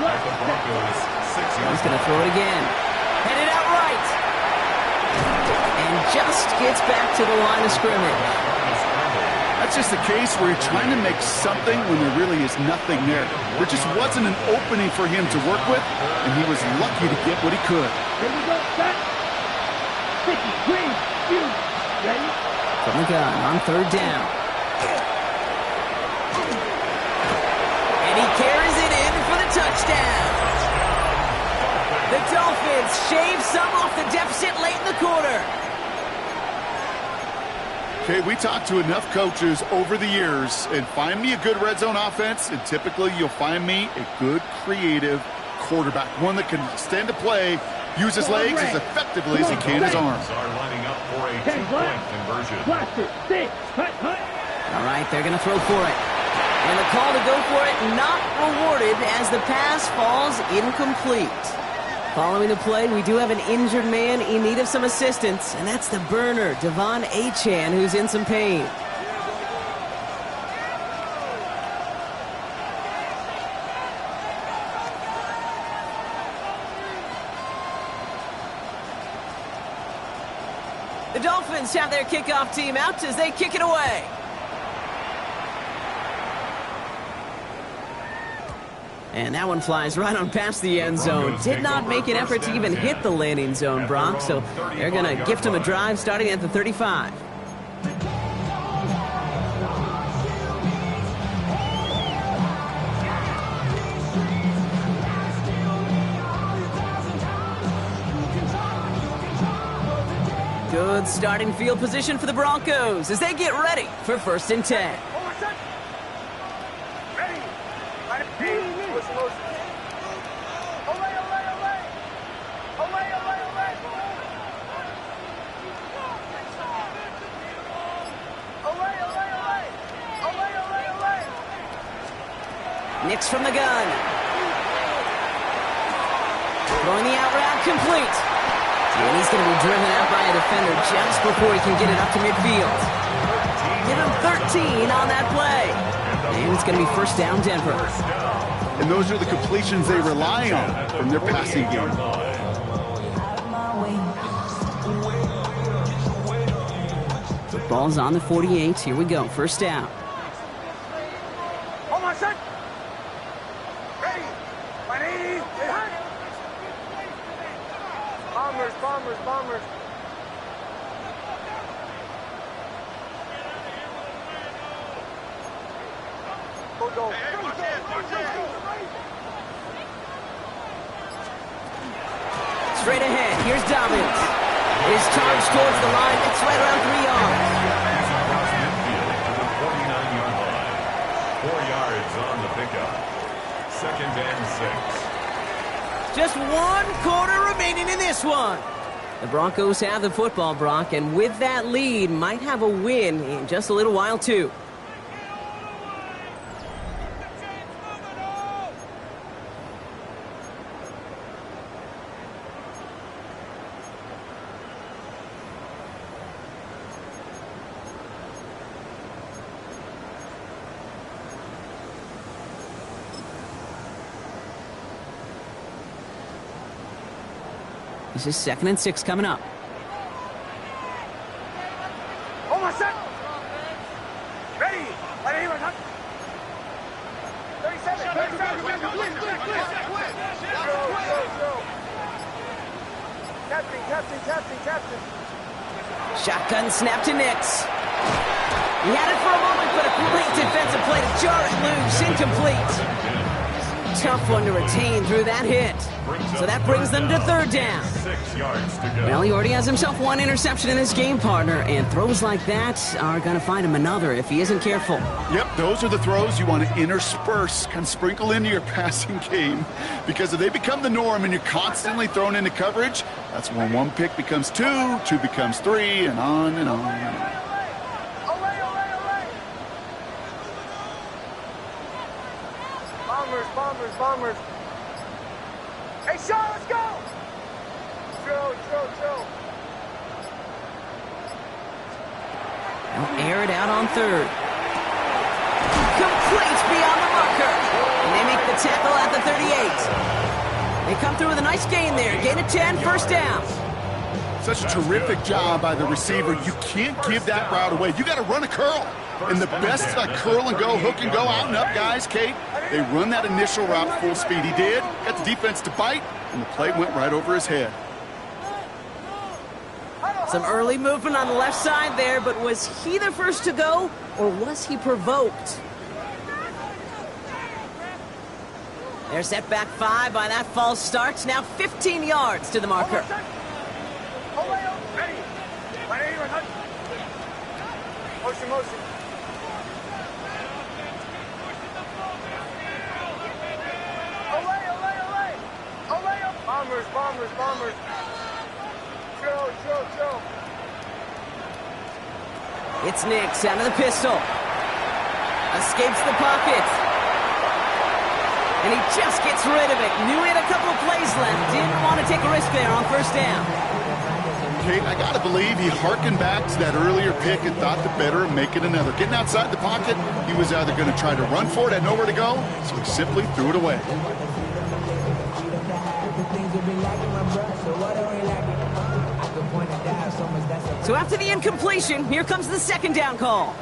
At the Broncos' 6-yard He's going to throw it again. Headed out right. And just gets back to the line of scrimmage. That's just a case where you're trying to make something when there really is nothing there. There just wasn't an opening for him to work with, and he was lucky to get what he could. Here we go. Set. Sticky, green, shoot. Ready? From the gun on third down. And he carries it in for the touchdown. The Dolphins shave some off the deficit late in the quarter. Okay, we talked to enough coaches over the years, and find me a good red zone offense, and typically you'll find me a good creative quarterback, one that can extend a play, use his legs as effectively as he can his arms. Are lining up for a two-point conversion. Blaster, 6, hut, hut. All right, they're going to throw for it. And the call to go for it not rewarded as the pass falls incomplete. Following the play, we do have an injured man in need of some assistance, and that's the burner, Devon Achane, who's in some pain. The Dolphins have their kickoff team out as they kick it away. And that one flies right on past the end zone. Did not make an effort to even hit the landing zone, Brock, so they're going to gift him a drive starting at the 35. Good starting field position for the Broncos as they get ready for 1st and 10. Nix from the gun. Throwing the out route complete. And he's going to be driven out by a defender just before he can get it up to midfield. Give him 13 on that play. And it's going to be 1st down Denver. And those are the completions they rely on from their passing game. The ball's on the 48. Here we go. 1st down. Hold on, son. Ready. Ready. Bombers, bombers, bombers. Go, go. Straight ahead. Here's Dobbins. His charge towards the line. It's right around 3 yards. He's across midfield to the 49-yard line. 4 yards on the pickup. 2nd and 6. Just 1 quarter remaining in this one. The Broncos have the football, Brock, and with that lead, might have a win in just a little while, too. This is 2nd and 6 coming up. Hold on, set. Ready. Ready. 37. Captain. Shotgun snap to Nix. He had it for a moment, but a great defensive play to jar it loose. Incomplete. Tough one to retain through that hit. So that brings them to 3rd down. 6 yards to go. Well, he already has himself 1 interception in this game, partner, and throws like that are going to find him another if he isn't careful. Yep, those are the throws you want to intersperse, kind of sprinkle into your passing game, because if they become the norm and you're constantly thrown into coverage, that's when 1 pick becomes 2, 2 becomes 3, and on and on and on. Bombers. Hey, Sean, let's go. Drill. They'll air it out on 3rd. Complete beyond the marker. And they make the tackle at the 38. They come through with a nice gain there. Gain of 10, 1st down. Such a terrific job by the receiver. You can't give that route away. You got to run a curl. And the best curl and go, hook and go, out and up guys, Kate, they run that initial route full speed. He did. Got the defense to bite, and the play went right over his head. Some early movement on the left side there, but was he the first to go, or was he provoked? They're set back 5 by that false start. Now 15 yards to the marker. Ready. Motion. Bombers. Chill. It's Nix out of the pistol. Escapes the pocket. And he just gets rid of it. Knew he had a couple of plays left. Didn't want to take a risk there on first down. Kate, I got to believe he harkened back to that earlier pick and thought the better of making another. Getting outside the pocket, he was either going to try to run for it, had nowhere to go, so he simply threw it away. So after the incompletion, here comes the second down call.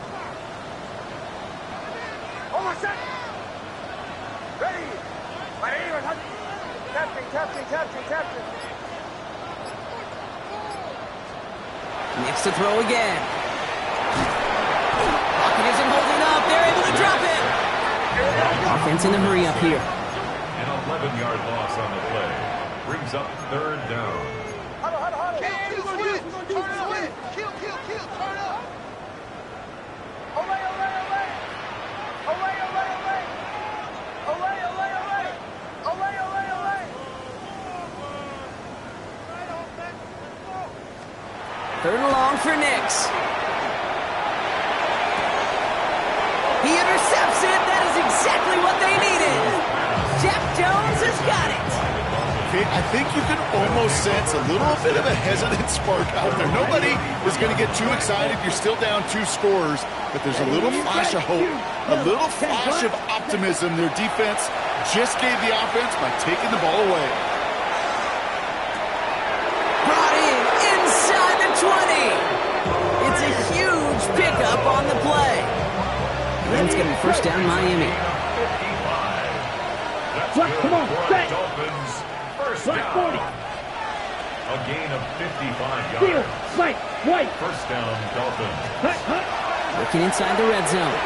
Ready. Captain. Nix to throw again. Pocket isn't holding up. They're able to drop it. Offense in the hurry up here. An 11-yard loss on the play. Brings up third down. Huddle. Kill. Turn up. Olay. Third and long for Nix. He intercepts it. That is exactly what they needed. Jeff Jones has got it. Okay, I think you can almost sense a little bit of a hesitant spark out there. Nobody is going to get too excited. You're still down 2 scores, but there's a little flash of hope, a little flash of optimism. Their defense just gave the offense by taking the ball away. Brought in inside the 20. It's a huge pickup on the play. And it's going to be first down Miami. Come on, set. Dolphins first down. A gain of 55 Steal, yards. Mike, White. First down, Dolphins. Hut. Looking inside the red zone.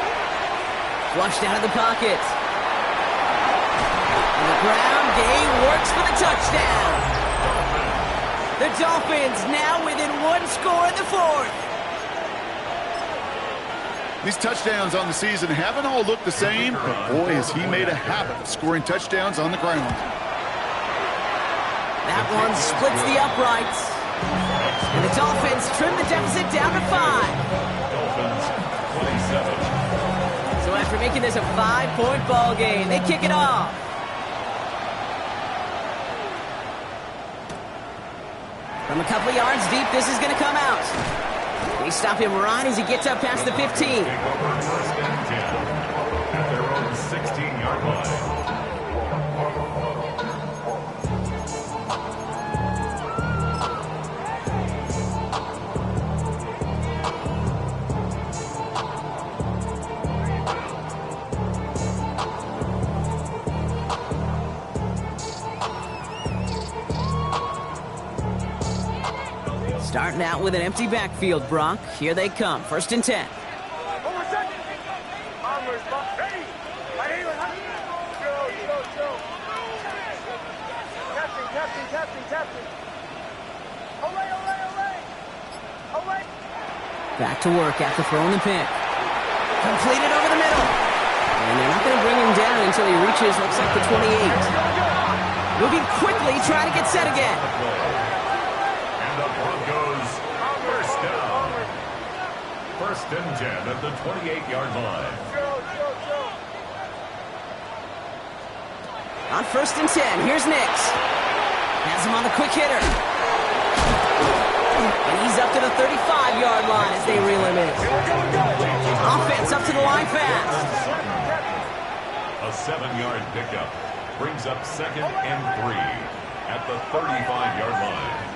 Flushed out of the pocket. On the ground, Gay works for the touchdown. The Dolphins now within 1 score in the fourth. These touchdowns on the season haven't all looked the same, but boy, has he made a habit of scoring touchdowns on the ground. That one splits the uprights. And the Dolphins trim the deficit down to 5. Dolphins 27. So after making this a 5-point ball game, they kick it off. From a couple of yards deep, this is going to come out. They stop him right as he gets up past the 15. Take over first and 10 at their own 16-yard line. Starting out with an empty backfield, Brock. Here they come. First and 10. Bombers, ready. Captain. Olay. Back to work after throwing the pick. Completed over the middle. And they're not going to bring him down until he reaches, looks like the 28. Moving quickly, trying to get set again. And the Broncos first down. First and 10 at the 28-yard line. On first and 10, here's Nix. Has him on the quick hitter. And he's up to the 35-yard line as they reel him in. Offense up to the line fast. A 7-yard pickup brings up second and 3 at the 35-yard line.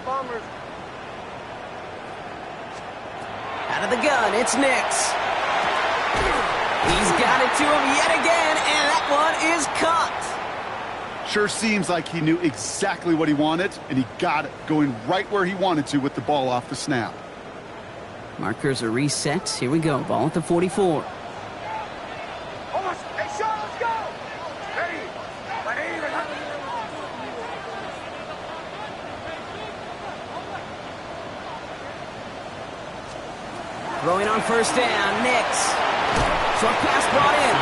Bombers. Out of the gun, it's Nix. He's got it to him yet again, and that one is caught. Sure seems like he knew exactly what he wanted, and he got it, going right where he wanted to with the ball off the snap. Markers are reset. Here we go. Ball at the 44. Almost. Hey, Sean, let's go. Ready. Throwing on first down. Nix. Short pass brought in.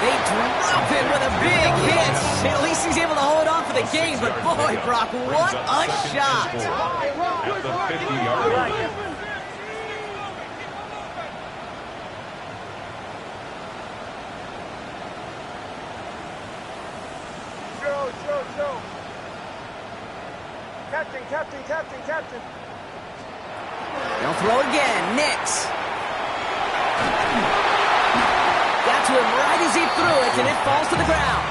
They drop him with a big hit. At least he's able to hold on for the game. But boy, Brock, what a shot. At the 50-yard line. Joe. Captain. They'll throw again. Nix. Got to him right as he threw it, and it falls to the ground.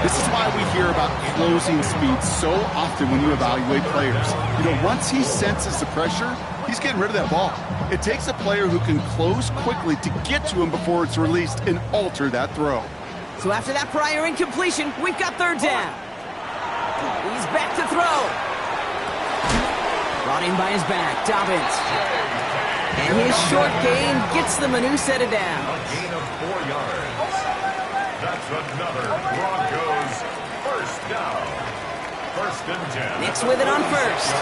This is why we hear about closing speed so often when you evaluate players. You know, once he senses the pressure, he's getting rid of that ball. It takes a player who can close quickly to get to him before it's released and alter that throw. So after that prior incompletion, we've got third down. He's back to throw. Brought in by his back, Dobbins. And his short gain gets them a new set of downs. A gain of 4 yards. That's another Broncos first down. First and 10. Nix with it on first.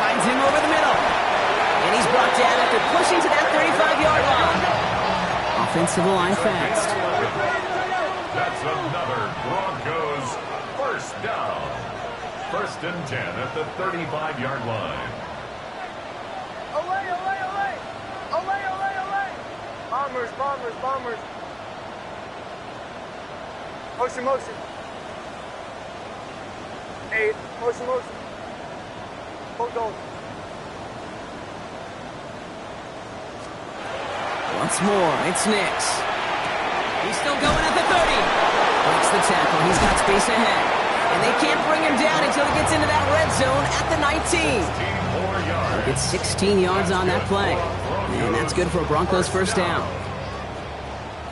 Finds him over the middle. And he's brought down after pushing to that 35-yard line. Offensive line fast. That's another Broncos first down. First and 10 at the 35-yard line. Bombers. Motion. 8, motion. Hold on. Once more, it's Nix. He's still going at the 30. Breaks the tackle. He's got space ahead. And they can't bring him down until he gets into that red zone at the 19. It's 16 yards on that play. And that's good for a Broncos first down.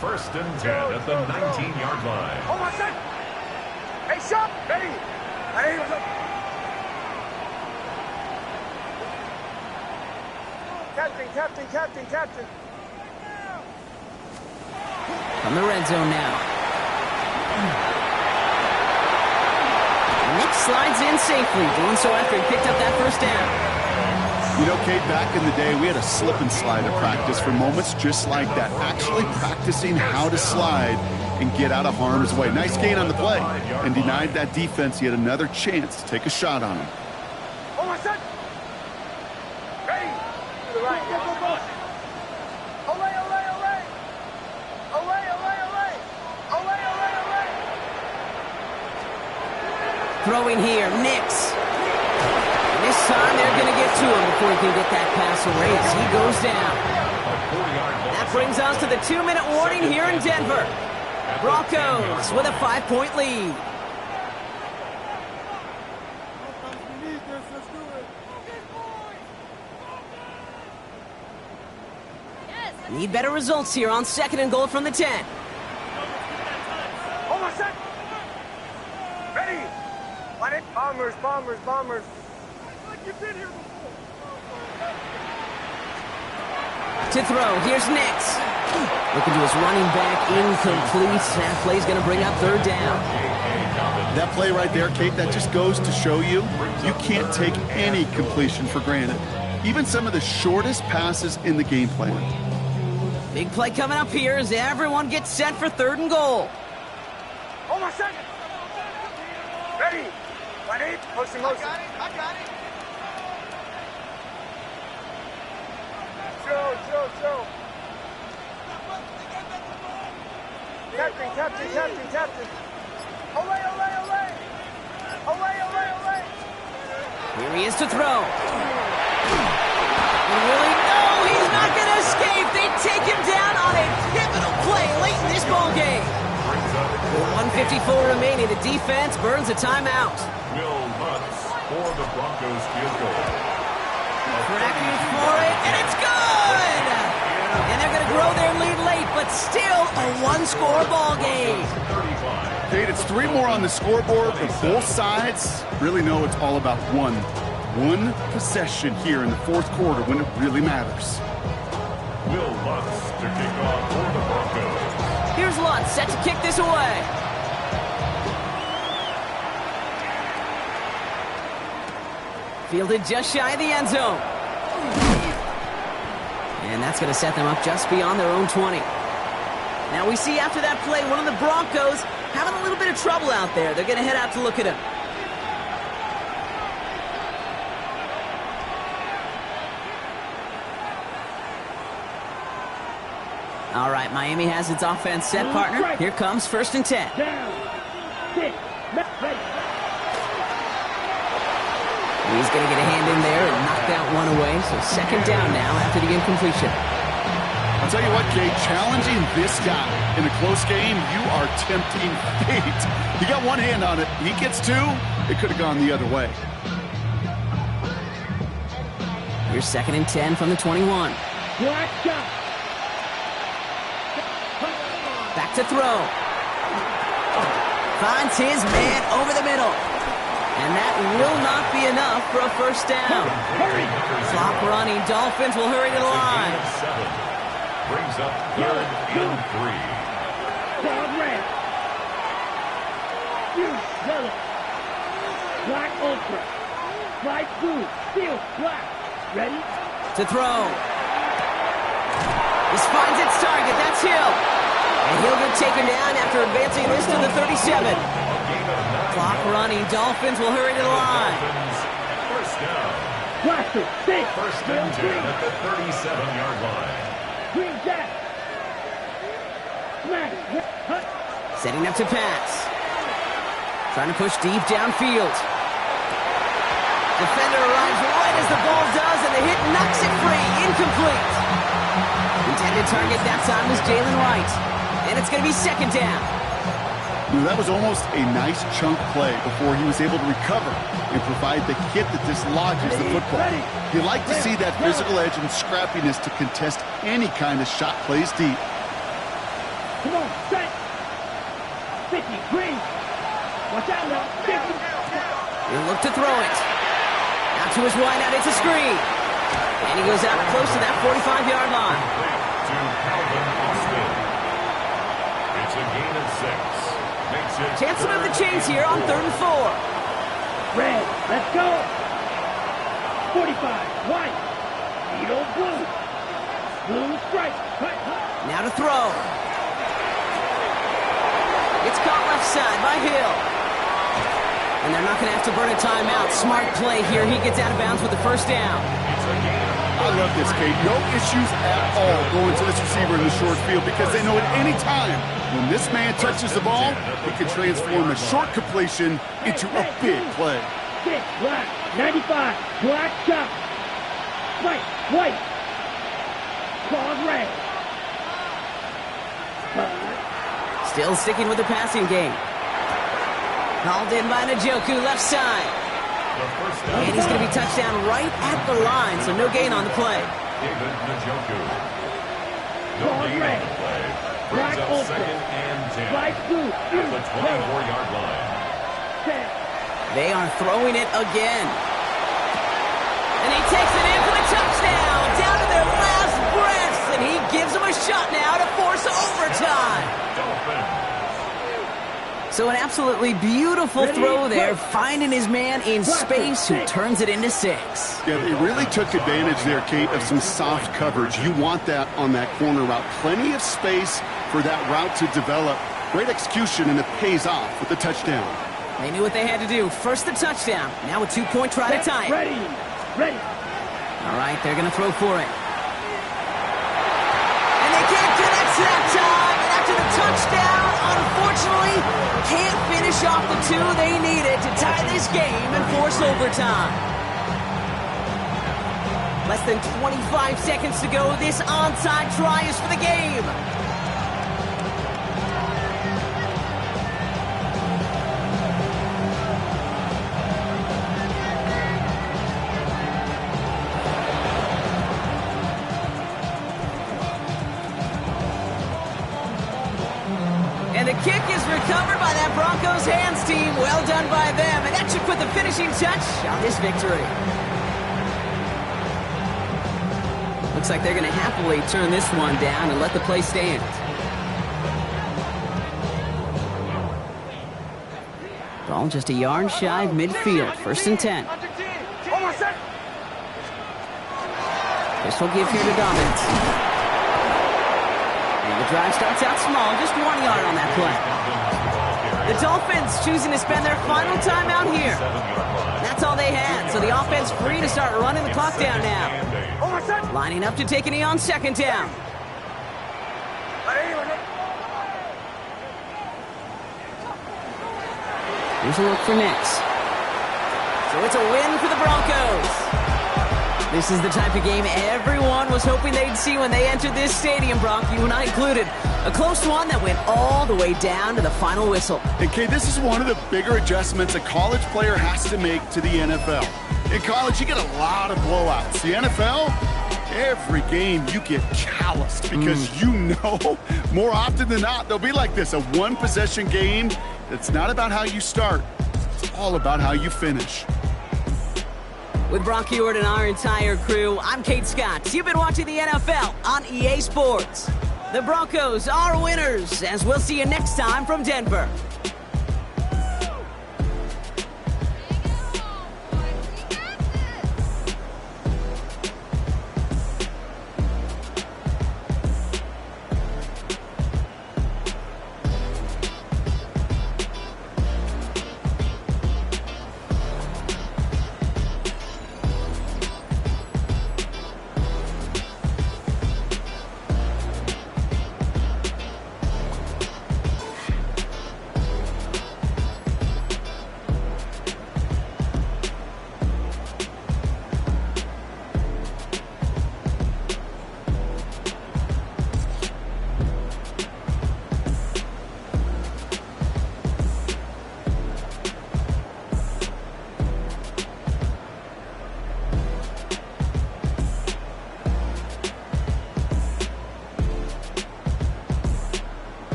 First and 10 at the 19-yard line. Hold on a second. Hey, Shop. Ready. Captain. From the red zone now. Nick slides in safely, doing so after he picked up that first down. You know, Kate, back in the day, we had a slip and slide at practice for moments just like that. Actually practicing how to slide and get out of harm's way. Nice gain on the play. And denied that defense yet another chance to take a shot on him. Hold on, son. Ready. To the right. Go. Throwing here, Nix. And this time they're going to get to him before he can get that pass away as he goes down. That brings us to the 2-minute warning here in Denver. Broncos with a 5-point lead. Need better results here on 2nd and goal from the 10. Hold on a sec. Ready. Let it. Bombers. You've been here before. To throw, here's Nix. Looking to his running back, incomplete. That play's going to bring up third down. That play right there, Kate, that just goes to show you can't take any completion for granted. Even some of the shortest passes in the game plan. Big play coming up here as everyone gets set for 3rd and goal. Hold on a second. Ready. Ready. Motion. I got it. Joe. Captain. Olay. Here he is to throw. Really? No, he's not going to escape. They take him down on a pivotal play late in this ball game. With 1:54 remaining, the defense burns a timeout. Will Lutz for the Broncos field goal. Cracking for it, and it's good! And they're going to grow their lead late, but still a one-score ball game. Kate, it's 3 more on the scoreboard, but both sides really know it's all about one possession here in the fourth quarter when it really matters. Will Lutz to kick off for the Broncos. Here's Lutz set to kick this away. Fielded just shy of the end zone. And that's going to set them up just beyond their own 20. Now we see after that play, one of the Broncos having a little bit of trouble out there. They're going to head out to look at him. All right, Miami has its offense set, partner. Here comes 1st and 10. Down. 6. Ready. He's going to get a hand in there and knock that one away. So 2nd down now after the incompletion. I'll tell you what, Kate, challenging this guy in a close game, you are tempting fate. He got one hand on it. He gets 2. It could have gone the other way. Here's 2nd and 10 from the 21. Black shot. Back to throw. Finds his man over the middle. And that will not be enough for a 1st down. Clock running. Dolphins will hurry to the line. Brings up 3rd and 3. Dog red. Yellow. Black ultra. Light blue. Steel black. Ready? To throw. This finds its target. That's Hill. And he'll get taken down after advancing this to the 37. Clock running. Dolphins will hurry to the line. 1st down. Blaster. 6. 1st and 10 at the 37-yard line. Green jack. Smash. Hut. Setting up to pass. Trying to push deep downfield. Defender arrives right as the ball does, and the hit knocks it free. Incomplete. Intended target that time was Jalen Wright. And it's going to be 2nd down. That was almost a nice chunk play before he was able to recover and provide the hit that dislodges the football. You like to see that physical edge and scrappiness to contest any kind of shot plays deep. Come on, set. 50, green. Watch out now, 50. He'll look to throw it. Out to his wideout, it's a screen. And he goes out close to that 45-yard line. To Calvin Austin. It's a gain of 6. Makes it Chance to move the chains here on 3rd and 4. Red, let's go. 45, white. Needle blue. Blue stripe. Hut, hut. Now to throw. It's caught left side by Hill. And they're not going to have to burn a timeout. Smart play here. He gets out of bounds with the 1st down. I love this, Kate. No issues at all going to this receiver in the short field because they know at any time when this man touches the ball, he can transform a short completion into a big play. 6, black. 95, black chop. White, white. Claws red. Still sticking with the passing game. Hauled in by Njoku, left side. And he's going to be touched down right at the line, so no gain on the play. David Njoku. No gain on the play. Brings up 2nd and 10. At the 24-yard line. They are throwing it again. And he takes it in for the touchdown. Down to their last breaths. And he gives them a shot now to force overtime. Dolphins. So an absolutely beautiful throw there, finding his man in space who turns it into 6. Yeah, they really took advantage there, Kate, of some soft coverage. You want that on that corner route. Plenty of space for that route to develop. Great execution, and it pays off with the touchdown. They knew what they had to do. First the touchdown, now a 2-point try to tie it. Ready, ready. All right, they're going to throw for it. And they can't connect that time. And after the touchdown, unfortunately, can't finish off the 2 they needed to tie this game and force overtime. Less than 25 seconds to go. This onside try is for the game. And the kick is recovered by that Broncos hands team. Well done by them. And that should put the finishing touch on this victory. Looks like they're going to happily turn this one down and let the play stand. Ball just a yard shy of midfield. 1st and 10. This will give here to Dobbins. And the drive starts out small, just 1 yard on that play. The Dolphins choosing to spend their final time out here. That's all they had, so the offense free to start running the clock down now. Lining up to take a knee on 2nd down. Here's a look for next. So it's a win for the Broncos. This is the type of game everyone was hoping they'd see when they entered this stadium, Brock, you and I included. A close one that went all the way down to the final whistle. And Kay, this is one of the bigger adjustments a college player has to make to the NFL. In college, you get a lot of blowouts. The NFL, every game you get calloused because you know more often than not they'll be like this, a one-possession game that's not about how you start. It's all about how you finish. With Brock Ewart and our entire crew, I'm Kate Scott. You've been watching the NFL on EA Sports. The Broncos are winners, as we'll see you next time from Denver.